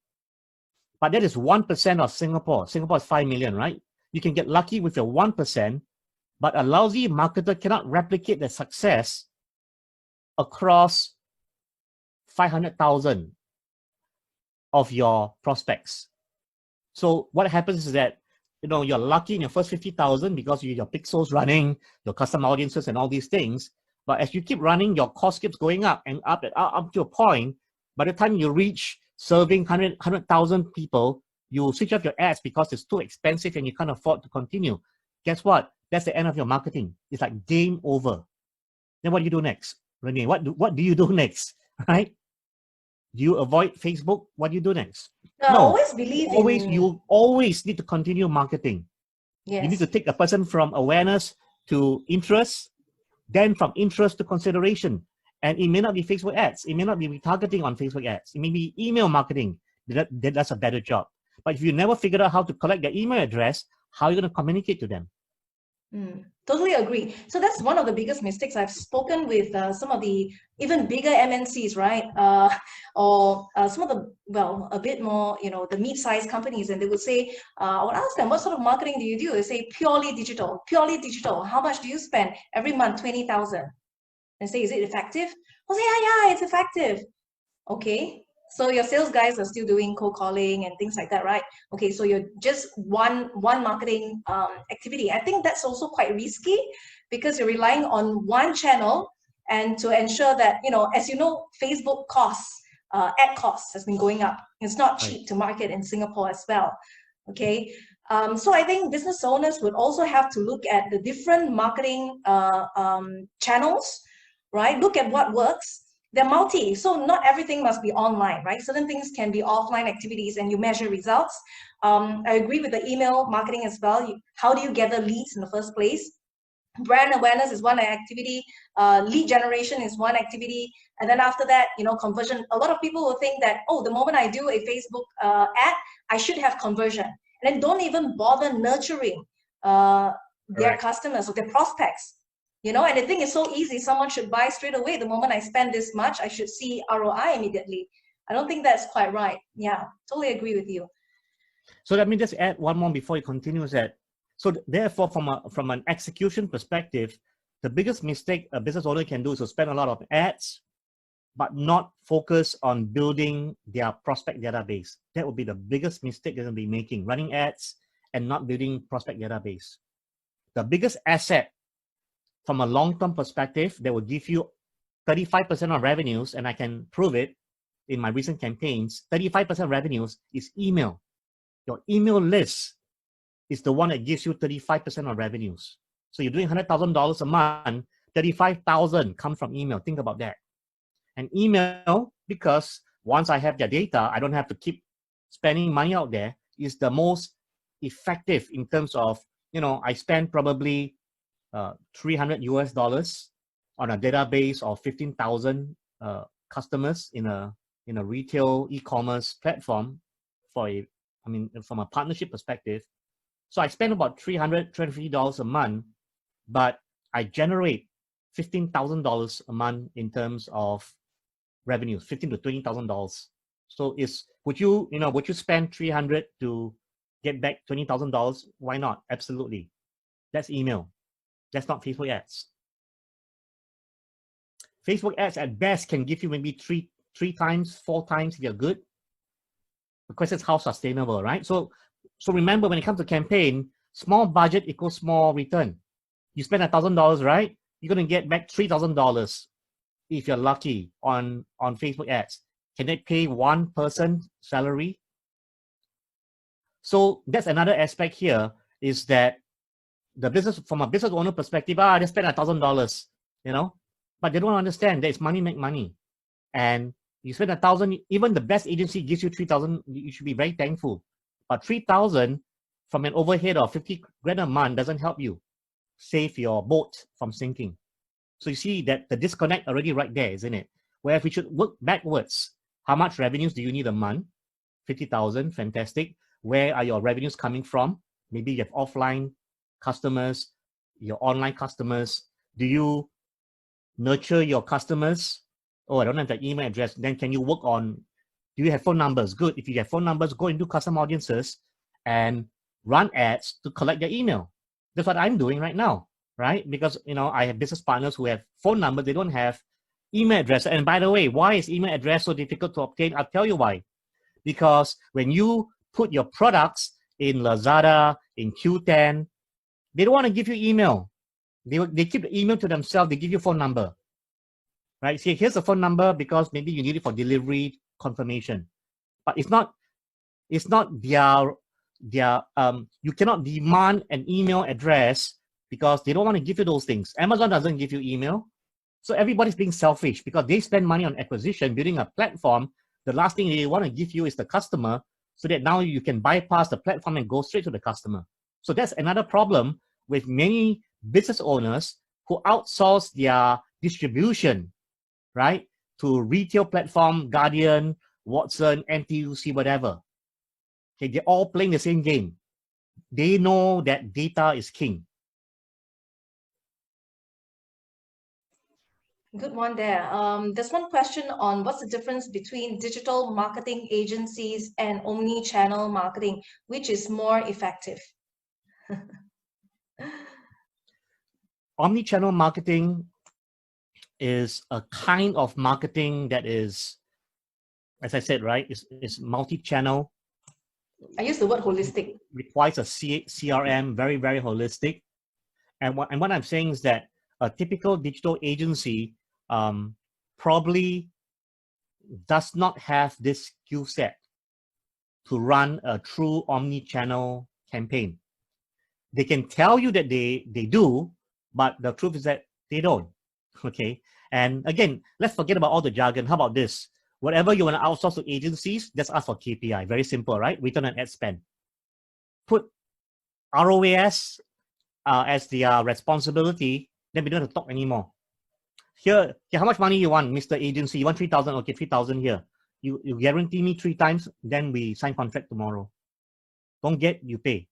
But that is 1% of Singapore. Singapore is 5 million, right? You can get lucky with your 1%, but a lousy marketer cannot replicate the success across 500,000 of your prospects. So what happens is that, you know, you're lucky in your first 50,000 because your pixels running, your custom audiences and all these things. But as you keep running, your cost keeps going up and up to a point. By the time you reach serving 100,000 people, you switch off your ads because it's too expensive and you can't afford to continue. Guess what? That's the end of your marketing. It's like game over. Then what do you do next? Renee, what do you do next? Right? Do you avoid Facebook? What do you do next? No, I always believe you always need to continue marketing. Yes. You need to take a person from awareness to interest, then from interest to consideration. And it may not be Facebook ads. It may not be retargeting on Facebook ads. It may be email marketing. That's a better job. But if you never figured out how to collect their email address, how are you going to communicate to them? Totally agree. So that's one of the biggest mistakes. I've spoken with some of the even bigger MNCs, right? Or some of the, well, a bit more, you know, the mid-sized companies, and they would say, I would ask them, what sort of marketing do you do? They say, purely digital, purely digital. How much do you spend every month? 20,000. And say, is it effective? I'll say, yeah, it's effective. Okay. So your sales guys are still doing cold calling and things like that, right? Okay, so you're just one marketing activity. I think that's also quite risky because you're relying on one channel, and to ensure that, you know, as you know, Facebook costs, ad costs has been going up. It's not cheap to market in Singapore as well. Okay, so I think business owners would also have to look at the different marketing channels, right? Look at what works. They're multi, so not everything must be online, right? Certain things can be offline activities and you measure results. I agree with the email marketing as well. How do you gather leads in the first place? Brand awareness is one activity, lead generation is one activity, and then after that, you know, conversion. A lot of people will think that, oh, the moment I do a Facebook ad, I should have conversion, and then don't even bother nurturing their customers or their prospects. You know, and the thing is so easy. Someone should buy straight away. The moment I spend this much, I should see ROI immediately. I don't think that's quite right. Yeah, totally agree with you. So let me just add one more before you continue. That so therefore, from an execution perspective, the biggest mistake a business owner can do is to spend a lot of ads, but not focus on building their prospect database. That would be the biggest mistake they're going to be making: running ads and not building prospect database. The biggest asset from a long-term perspective that will give you 35% of revenues, and I can prove it in my recent campaigns, 35% revenues is email. Your email list is the one that gives you 35% of revenues. So you're doing $100,000 a month, 35,000 come from email. Think about that. And email, because once I have their data, I don't have to keep spending money out there, is the most effective in terms of, you know, I spend probably $300 US on a database of 15,000 customers in a retail e-commerce platform from a partnership perspective. So I spend about $350 a month, but I generate $15,000 a month in terms of revenues, $15,000 to $20,000. So would you spend $300 to get back $20,000? Why not? Absolutely. That's email. That's not Facebook ads. Facebook ads at best can give you maybe 3 times, 4 times if you're good. The question is how sustainable, right? So remember, when it comes to campaign, small budget equals small return. You spend $1,000, right? You're going to get back $3,000 if you're lucky on Facebook ads. Can they pay one person's salary? So that's another aspect here, is that the business, from a business owner perspective, they spend $1,000, you know, but they don't understand that it's money make money. And you spend 1,000, even the best agency gives you 3,000, you should be very thankful. But 3,000 from an overhead of 50 grand a month doesn't help you save your boat from sinking. So you see that the disconnect already right there, isn't it? Where if we should work backwards, how much revenues do you need a month? 50,000, fantastic. Where are your revenues coming from? Maybe you have offline customers, your online customers. Do you nurture your customers? Oh, I don't have the email address. Then can you work on, do you have phone numbers? Good. If you have phone numbers, go into custom audiences and run ads to collect their email. That's what I'm doing right now, right? Because, you know, I have business partners who have phone numbers. They don't have email address. And by the way, why is email address so difficult to obtain? I'll tell you why. Because when you put your products in Lazada, in Q10, they don't want to give you email. They keep the email to themselves. They give you phone number, right? See, here's the phone number because maybe you need it for delivery confirmation. But it's not their, you cannot demand an email address because they don't want to give you those things. Amazon doesn't give you email. So everybody's being selfish because they spend money on acquisition, building a platform. The last thing they want to give you is the customer, so that now you can bypass the platform and go straight to the customer. So that's another problem with many business owners who outsource their distribution, right, to retail platform, Guardian, Watson, NTUC, whatever. Okay, they're all playing the same game. They know that data is king. Good one there. There's one question on what's the difference between digital marketing agencies and omni-channel marketing, which is more effective? Omni-channel marketing is a kind of marketing that is, as I said, right, is multi-channel. I use the word holistic. Requires a CRM, very, very holistic. And what I'm saying is that a typical digital agency probably does not have this skill set to run a true omni-channel campaign. They can tell you that they do, but the truth is that they don't. Okay. And again, let's forget about all the jargon. How about this? Whatever you want to outsource to agencies, just ask for KPI. Very simple, right? Return on ad spend. Put ROAS as the responsibility, then we don't have to talk anymore. Here, how much money you want, Mr. Agency? You want 3,000? Okay, 3,000 here. You guarantee me 3 times, then we sign contract tomorrow. Don't get, you pay.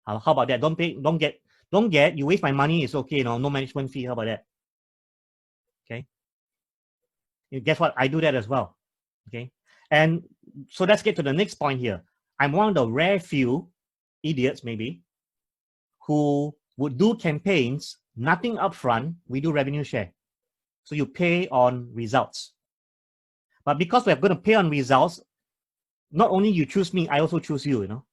How about that? Don't pay, don't get, you waste my money, it's okay, no management fee. How about that? Okay. Guess what? I do that as well. Okay. And so let's get to the next point here. I'm one of the rare few idiots, maybe, who would do campaigns, nothing upfront. We do revenue share. So you pay on results. But because we're going to pay on results, not only you choose me, I also choose you, you know,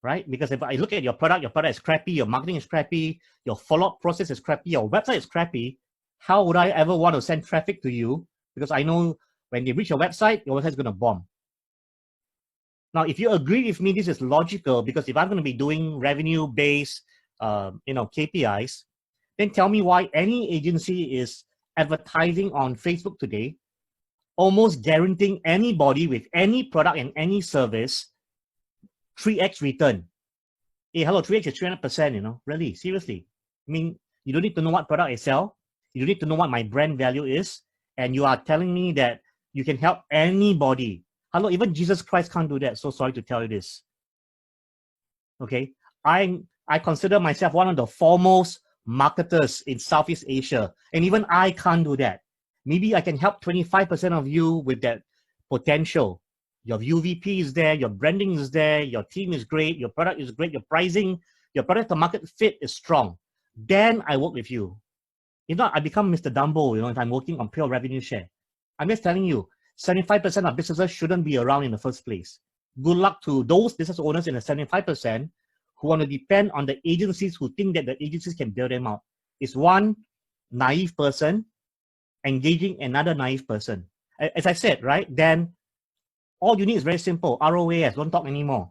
right? Because if I look at your product is crappy, your marketing is crappy, your follow-up process is crappy, your website is crappy, how would I ever want to send traffic to you? Because I know when they reach your website is going to bomb. Now, if you agree with me, this is logical, because if I'm going to be doing revenue-based, KPIs, then tell me why any agency is advertising on Facebook today, almost guaranteeing anybody with any product and any service 3x return. Hey, hello, 3x is 300%, you know, really, seriously. I mean, you don't need to know what product I sell. You don't need to know what my brand value is. And you are telling me that you can help anybody. Hello, even Jesus Christ can't do that. So sorry to tell you this. Okay, I consider myself one of the foremost marketers in Southeast Asia, and even I can't do that. Maybe I can help 25% of you with that potential. Your UVP is there, your branding is there, your team is great, your product is great, your pricing, your product to market fit is strong. Then I work with you. If not, I become Mr. Dumbo, you know, if I'm working on pure revenue share. I'm just telling you, 75% of businesses shouldn't be around in the first place. Good luck to those business owners in the 75% who want to depend on the agencies who think that the agencies can bail them out. It's one naive person engaging another naive person. As I said, right, then all you need is very simple, ROAS, don't talk anymore.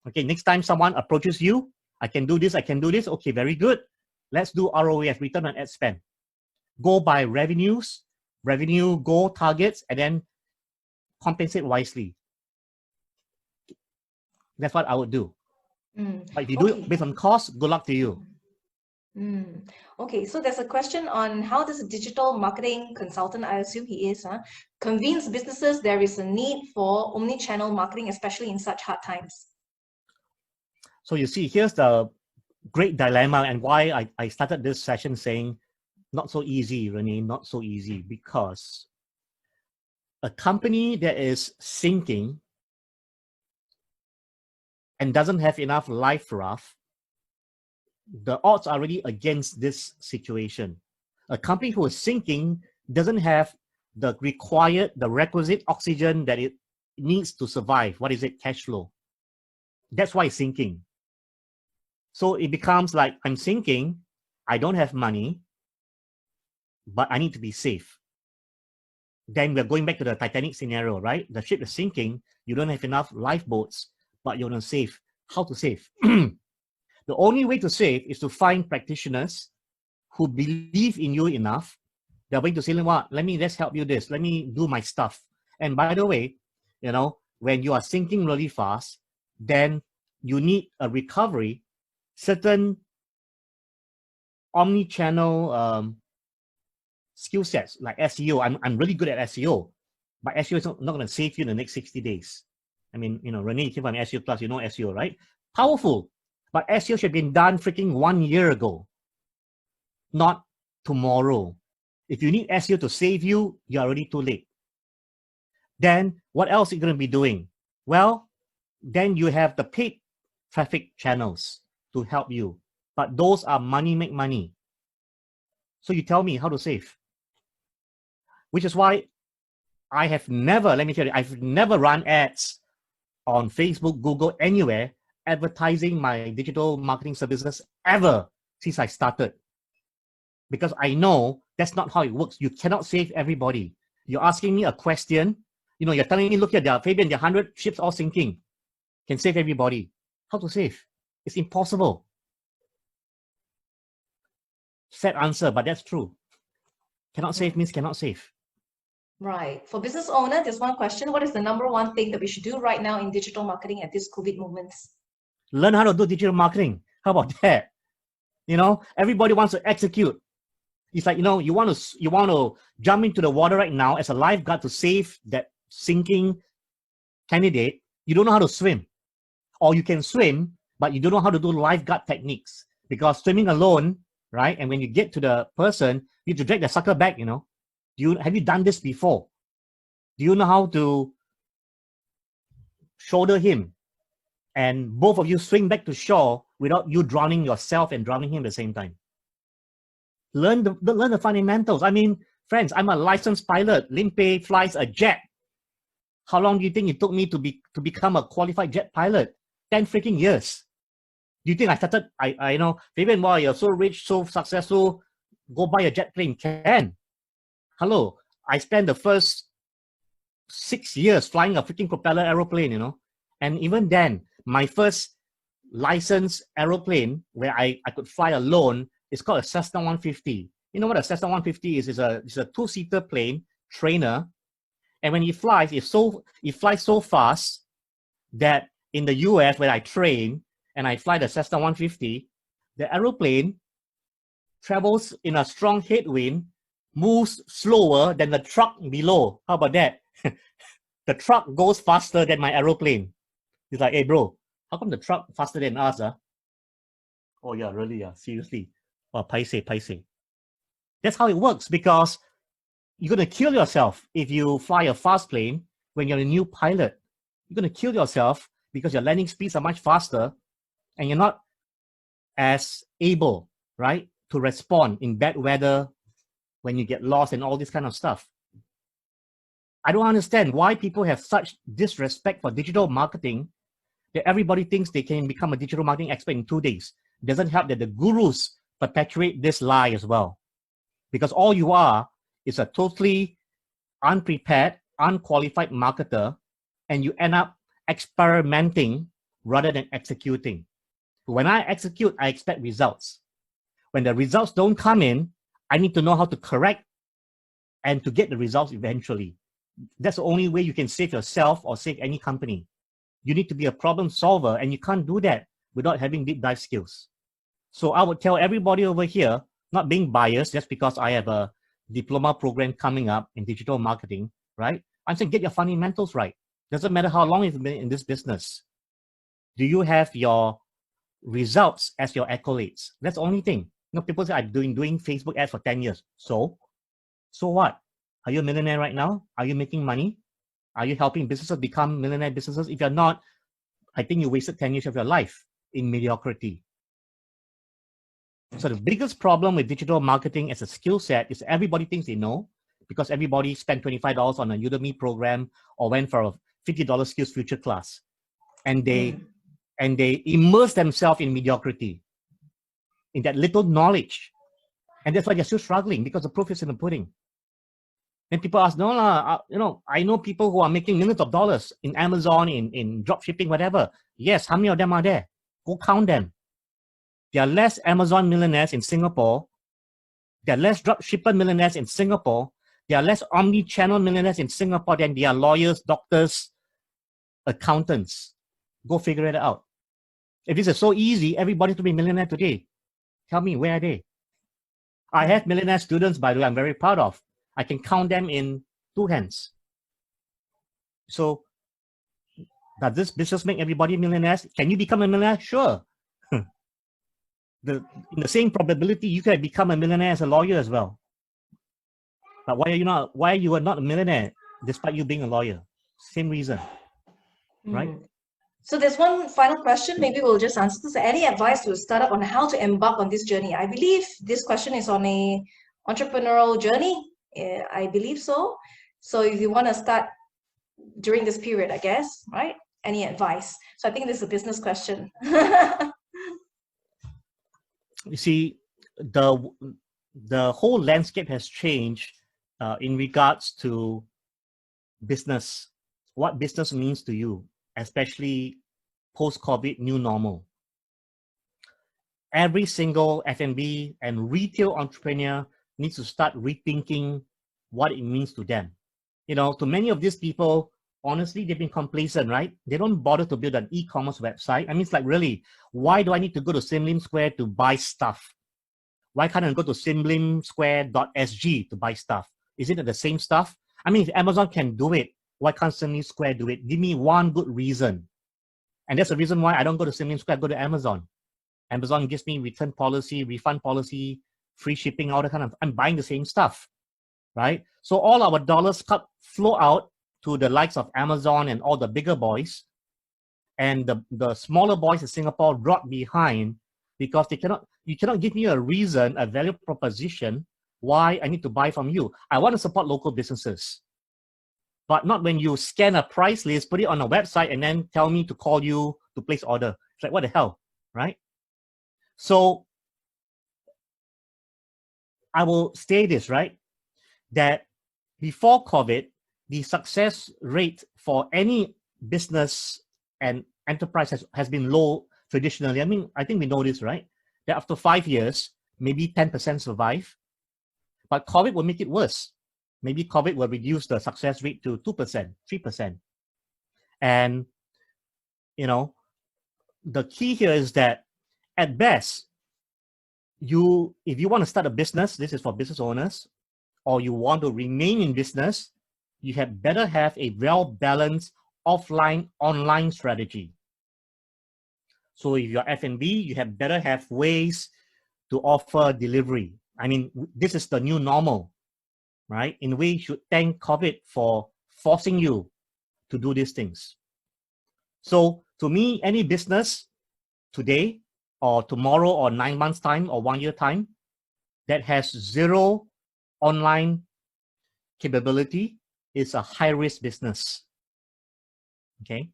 Okay, next time someone approaches you, I can do this, okay, very good. Let's do ROAS, return on ad spend. Go by revenues, revenue goal targets, and then compensate wisely. That's what I would do. But if you do it based on cost, good luck to you. Okay, so there's a question on how does a digital marketing consultant, I assume he is, convince businesses there is a need for omni-channel marketing, especially in such hard times? So you see, here's the great dilemma and why I started this session saying, not so easy, Renee, not so easy, because a company that is sinking and doesn't have enough life raft, the odds are really against this situation. A company who is sinking doesn't have the requisite oxygen that it needs to survive. What is it? Cash flow. That's why it's sinking. So it becomes like, I'm sinking, I don't have money, but I need to be safe. Then we're going back to the Titanic scenario, right? The ship is sinking, you don't have enough lifeboats, but you want to save. How to save? The only way to save is to find practitioners who believe in you enough. They're going to say, let's help you this. Let me do my stuff. And by the way, you know, when you are sinking really fast, then you need a recovery. Certain omni-channel skill sets like SEO. I'm really good at SEO, but SEO is not going to save you in the next 60 days. I mean, you know, Renee came from SEO Plus, you know SEO, right? Powerful. But SEO should have been done freaking 1 year ago, not tomorrow. If you need SEO to save you, you're already too late. Then what else are you going to be doing? Well, then you have the paid traffic channels to help you. But those are money make money. So you tell me how to save. Which is why I have never, let me tell you, I've never run ads on Facebook, Google, anywhere, advertising my digital marketing services ever since I started. Because I know that's not how it works. You cannot save everybody. You're asking me a question, you know, you're telling me, look at there, Fabian, there are 100 ships all sinking. Can save everybody. How to save? It's impossible. Sad answer, but that's true. Cannot save means cannot save. Right. For business owner, there's one question. What is the number one thing that we should do right now in digital marketing at this COVID moments? Learn how to do digital marketing. How about that? You know, everybody wants to execute. It's like, you know, you want to jump into the water right now as a lifeguard to save that sinking candidate. You don't know how to swim. Or you can swim, but you don't know how to do lifeguard techniques. Because swimming alone, right? And when you get to the person, you have to drag the sucker back, you know. Have you done this before? Do you know how to shoulder him? And both of you swing back to shore without you drowning yourself and drowning him at the same time. Learn the fundamentals. I mean, friends, I'm a licensed pilot. Lin Pei flies a jet. How long do you think it took me to become a qualified jet pilot? 10 freaking years. Do you think I started, I know, Fabian, wow, you're so rich, so successful, go buy a jet plane? Can. Hello, I spent the first 6 years flying a freaking propeller aeroplane, you know. And even then, my first licensed aeroplane where I could fly alone is called a Cessna 150. You know what a Cessna 150 is? It's a two-seater plane, trainer. And when it flies, it flies so fast that in the US, where I train and I fly the Cessna 150, the aeroplane travels in a strong headwind, moves slower than the truck below. How about that? The truck goes faster than my aeroplane. It's like, hey, bro, how come the truck faster than us? Oh, yeah, really? Yeah, seriously. Oh, paise. That's how it works, because you're going to kill yourself if you fly a fast plane when you're a new pilot. You're going to kill yourself because your landing speeds are much faster and you're not as able, right, to respond in bad weather when you get lost and all this kind of stuff. I don't understand why people have such disrespect for digital marketing that everybody thinks they can become a digital marketing expert in 2 days. It doesn't help that the gurus perpetuate this lie as well. Because all you are is a totally unprepared, unqualified marketer, and you end up experimenting rather than executing. When I execute, I expect results. When the results don't come in, I need to know how to correct and to get the results eventually. That's the only way you can save yourself or save any company. You need to be a problem solver, and you can't do that without having deep dive skills. So I would tell everybody over here, not being biased just because I have a diploma program coming up in digital marketing, right? I'm saying get your fundamentals right. Doesn't matter how long you've been in this business. Do you have your results as your accolades? That's the only thing. You know, people say I'm doing Facebook ads for 10 years. So what? Are you a millionaire right now? Are you making money? Are you helping businesses become millionaire businesses? If you're not, I think you wasted 10 years of your life in mediocrity. So the biggest problem with digital marketing as a skill set is everybody thinks they know because everybody spent $25 on a Udemy program or went for a $50 skills future class. And they immerse themselves in mediocrity, in that little knowledge. And that's why they're still struggling, because the proof is in the pudding. And people ask, I know people who are making millions of dollars in Amazon, in drop shipping, whatever. Yes, how many of them are there? Go count them. There are less Amazon millionaires in Singapore. There are less drop shipper millionaires in Singapore. There are less omni-channel millionaires in Singapore than there are lawyers, doctors, accountants. Go figure it out. If this is so easy, everybody to be millionaire today. Tell me, where are they? I have millionaire students, by the way, I'm very proud of. I can count them in 2 hands. So, does this business make everybody millionaires? Can you become a millionaire? Sure. In the same probability, you can become a millionaire as a lawyer as well. But why you are not a millionaire despite you being a lawyer? Same reason, right? So there's one final question. Maybe we'll just answer this. Any advice to a startup on how to embark on this journey? I believe this question is on a entrepreneurial journey. I believe so. So if you want to start during this period, I guess, right? Any advice? So I think this is a business question. You see, the whole landscape has changed in regards to business. What business means to you, especially post-COVID new normal. Every single F&B and retail entrepreneur needs to start rethinking what it means to them. You know, to many of these people, honestly, they've been complacent, right? They don't bother to build an e-commerce website. I mean, it's like, really, why do I need to go to Sim Lim Square to buy stuff? Why can't I go to simlimsquare.sg to buy stuff? Isn't it the same stuff? I mean, if Amazon can do it, why can't Sim Lim Square do it? Give me one good reason. And that's the reason why I don't go to Sim Lim Square, I go to Amazon. Amazon gives me return policy, refund policy, free shipping, all that kind of, I'm buying the same stuff, right? So all our dollars flow out to the likes of Amazon and all the bigger boys, and the smaller boys in Singapore drop behind because you cannot give me a reason, a value proposition why I need to buy from you. I want to support local businesses, but not when you scan a price list, put it on a website, and then tell me to call you to place order. It's like, what the hell, right? So I will say this, right? That before COVID, the success rate for any business and enterprise has been low traditionally. I mean, I think we know this, right? That after 5 years, maybe 10% survive. But COVID will make it worse. Maybe COVID will reduce the success rate to 2%, 3%. And, you know, the key here is that at best, if you want to start a business, this is for business owners, or you want to remain in business, you had better have a well-balanced offline, online strategy. So if you're F&B, you had better have ways to offer delivery. I mean, this is the new normal, right? In a way, you should thank COVID for forcing you to do these things. So to me, any business today or tomorrow or 9 months time or 1 year time that has zero online capability is a high-risk business. Okay.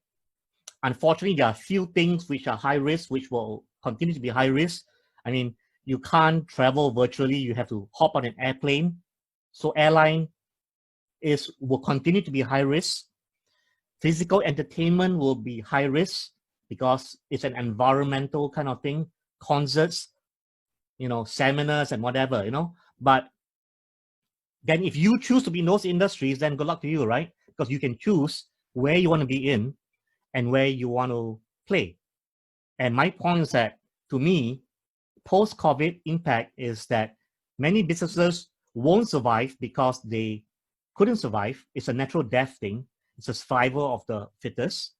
Unfortunately, there are few things which are high risk, which will continue to be high risk. I mean, you can't travel virtually. You have to hop on an airplane. So airline will continue to be high risk. Physical entertainment will be high risk because it's an environmental kind of thing. Concerts, seminars and whatever, But then if you choose to be in those industries, then good luck to you, right? Because you can choose where you want to be in and where you want to play. And my point is that, to me, post-COVID impact is that many businesses won't survive because they couldn't survive. It's a natural death thing. It's a survival of the fittest.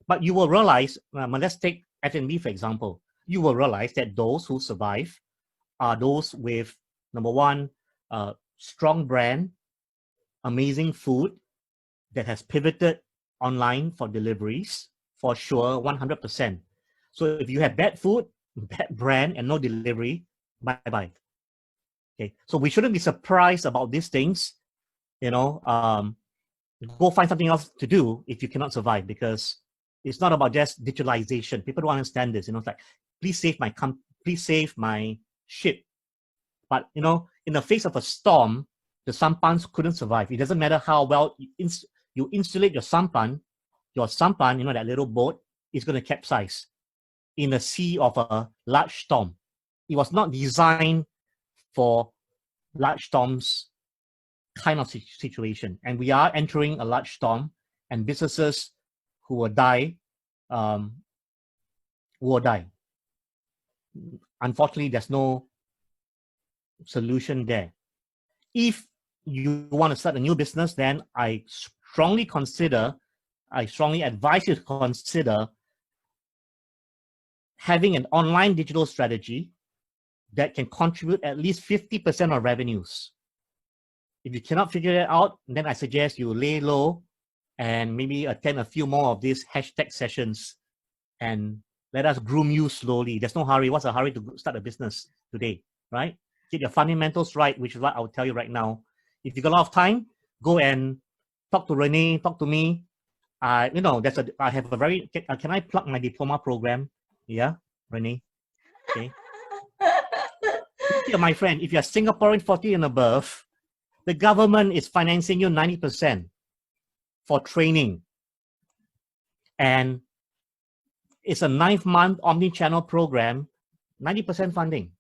But you will realize, let's take F&B, for example. You will realize that those who survive are those with, number one, strong brand, amazing food that has pivoted online for deliveries, for sure, 100%. So if you have bad food, bad brand, and no delivery, bye-bye. Okay, so we shouldn't be surprised about these things. Go find something else to do if you cannot survive, because it's not about just digitalization. People don't understand this. It's like, please save my ship. But in the face of a storm, the sampans couldn't survive. It doesn't matter how well you insulate your sampan, that little boat, is going to capsize in the sea of a large storm. It was not designed for large storms kind of situation. And we are entering a large storm, and businesses who will die will die. Unfortunately, there's no solution there. If you want to start a new business, then I strongly advise you to consider having an online digital strategy that can contribute at least 50% of revenues. If you cannot figure it out, then I suggest you lay low and maybe attend a few more of these hashtag sessions and let us groom you slowly. There's no hurry. What's a hurry to start a business today, right? Get your fundamentals right, which is what I'll tell you right now. If you got a lot of time, go and talk to Renee, talk to me. I have a very, can I plug my diploma program? Yeah, Renee. Okay. My friend, if you're Singaporean 40 and above, the government is financing you 90% for training. And it's a 9-month omni-channel program, 90% funding.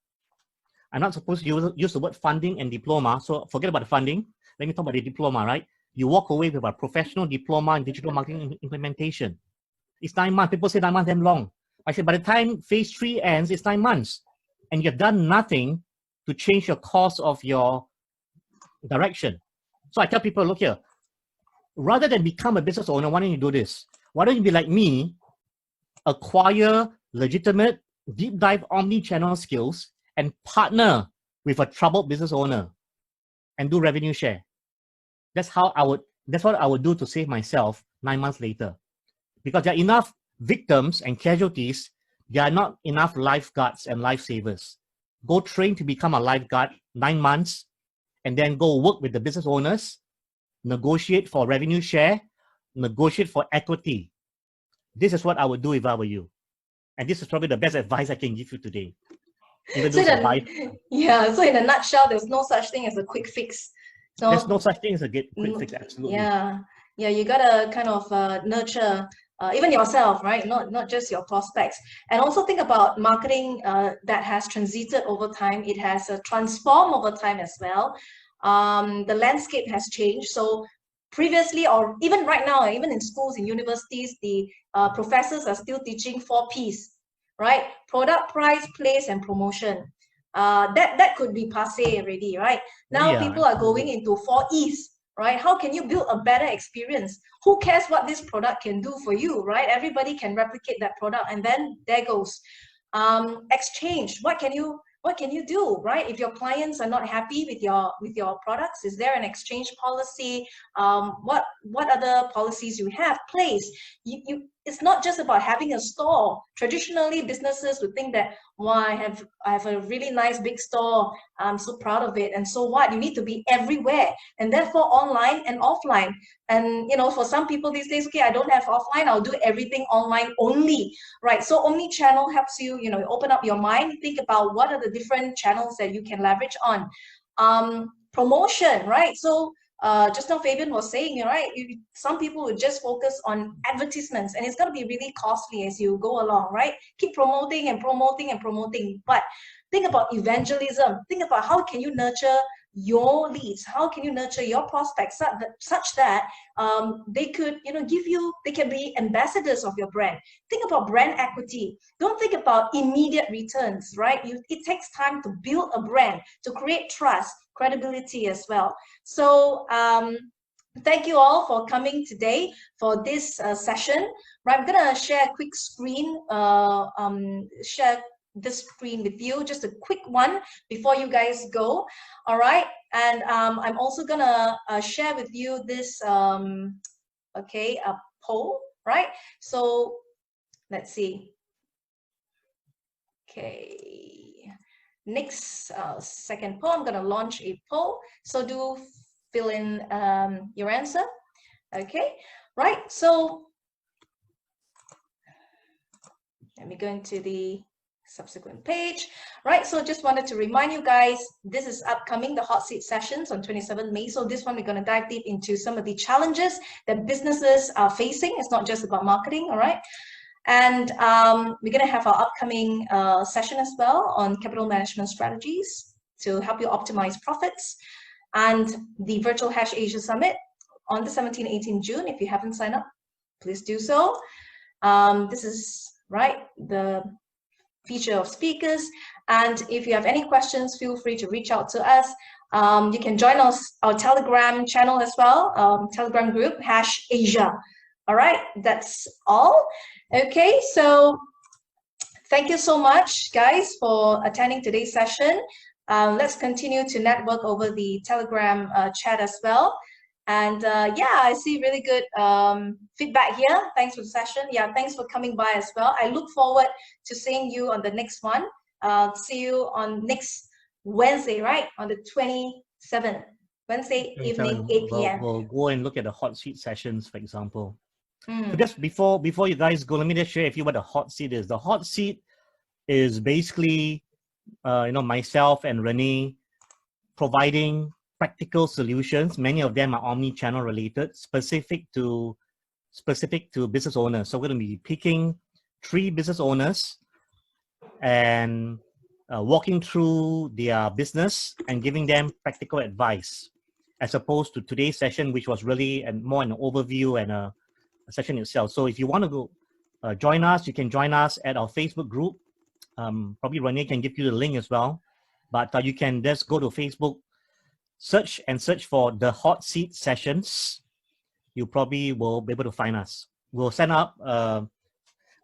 I'm not supposed to use the word funding and diploma, so forget about the funding. Let me talk about the diploma, right? You walk away with a professional diploma in digital marketing implementation. It's 9 months. People say 9 months damn long. I said, by the time phase 3 ends, it's 9 months. And you've done nothing to change your course of your direction. So I tell people, look here, rather than become a business owner, why don't you do this? Why don't you be like me, acquire legitimate deep dive omni-channel skills and partner with a troubled business owner and do revenue share? That's what I would do to save myself 9 months later. Because there are enough victims and casualties, there are not enough lifeguards and lifesavers. Go train to become a lifeguard, 9 months, and then go work with the business owners, negotiate for revenue share, negotiate for equity. This is what I would do if I were you. And this is probably the best advice I can give you today. Even though so in a nutshell, there's no such thing as a quick fix. There's no such thing as a quick fix, absolutely. Yeah, you gotta kind of nurture even yourself, right? Not just your prospects. And also think about marketing that has transited over time. It has transformed over time as well. The landscape has changed. So previously, or even right now, even in schools, in universities, the professors are still teaching 4 Ps, right? Product, price, place, and promotion. That could be passé already, right? Now people are going into 4 Es, right? How can you build a better experience? Who cares what this product can do for you, right? Everybody can replicate that product, and then there goes. Exchange. What can you do, right? If your clients are not happy with your products, is there an exchange policy? What other policies you have? Place. It's not just about having a store. Traditionally, businesses would think that wow, I have a really nice big store. I'm so proud of it. And so what? You need to be everywhere, and therefore online and offline. And for some people these days, okay, I don't have offline, I'll do everything online only, right? So omni-channel helps you, open up your mind, think about what are the different channels that you can leverage on. Promotion, right? So just now Fabian was saying, right, some people would just focus on advertisements, and it's going to be really costly as you go along, right? Keep promoting and promoting and promoting. But think about evangelism. Think about how can you nurture your leads, how can you nurture your prospects such that they could they can be ambassadors of your brand. Think about brand equity. Don't think about immediate returns, right? It takes time to build a brand, to create trust, credibility as well. So thank you all for coming today for this session. Right, I'm gonna share a quick screen, share this screen with you, just a quick one before you guys go. All right, and I'm also gonna share with you this poll, right? So let's see. Okay, next second poll, I'm gonna launch a poll, so do fill in your answer. Okay, right, so let me go into the subsequent page. Right, so just wanted to remind you guys, this is upcoming, the hot seat sessions on 27 May. So this one, we're going to dive deep into some of the challenges that businesses are facing. It's not just about marketing, all right? And we're going to have our upcoming session as well on capital management strategies to help you optimize profits, and the virtual Hash Asia Summit on the 17-18 June. If you haven't signed up, please do so. This is right, the feature of speakers. And if you have any questions, feel free to reach out to us. You can join us, our Telegram channel as well, Telegram group, Hash Asia. All right, that's all. Okay, so thank you so much, guys, for attending today's session. Let's continue to network over the Telegram chat as well. And yeah, I see really good feedback here. Thanks for the session. Yeah, thanks for coming by as well. I look forward to seeing you on the next one. See you on next Wednesday, right? On the 27th, Wednesday evening, 8 p.m. We'll go and look at the hot seat sessions, for example. So just before you guys go, let me just share with you what the hot seat is. The hot seat is basically, myself and Renee providing practical solutions. Many of them are omni-channel related, specific to business owners. So we're going to be picking 3 business owners and walking through their business and giving them practical advice, as opposed to today's session, which was really more an overview and a session itself. So if you want to go join us, you can join us at our Facebook group. Probably Renee can give you the link as well, but you can just go to Facebook, search for the hot seat sessions. You probably will be able to find us. We'll send up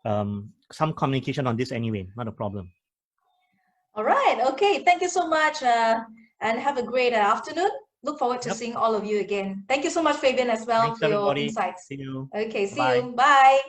some communication on this anyway, not a problem. All right, okay, thank you so much, and have a great afternoon. Look forward to seeing all of you again. Thank you so much, Fabian, as well. Thanks, for your everybody. insights. See you. Okay, see Bye. you. Bye.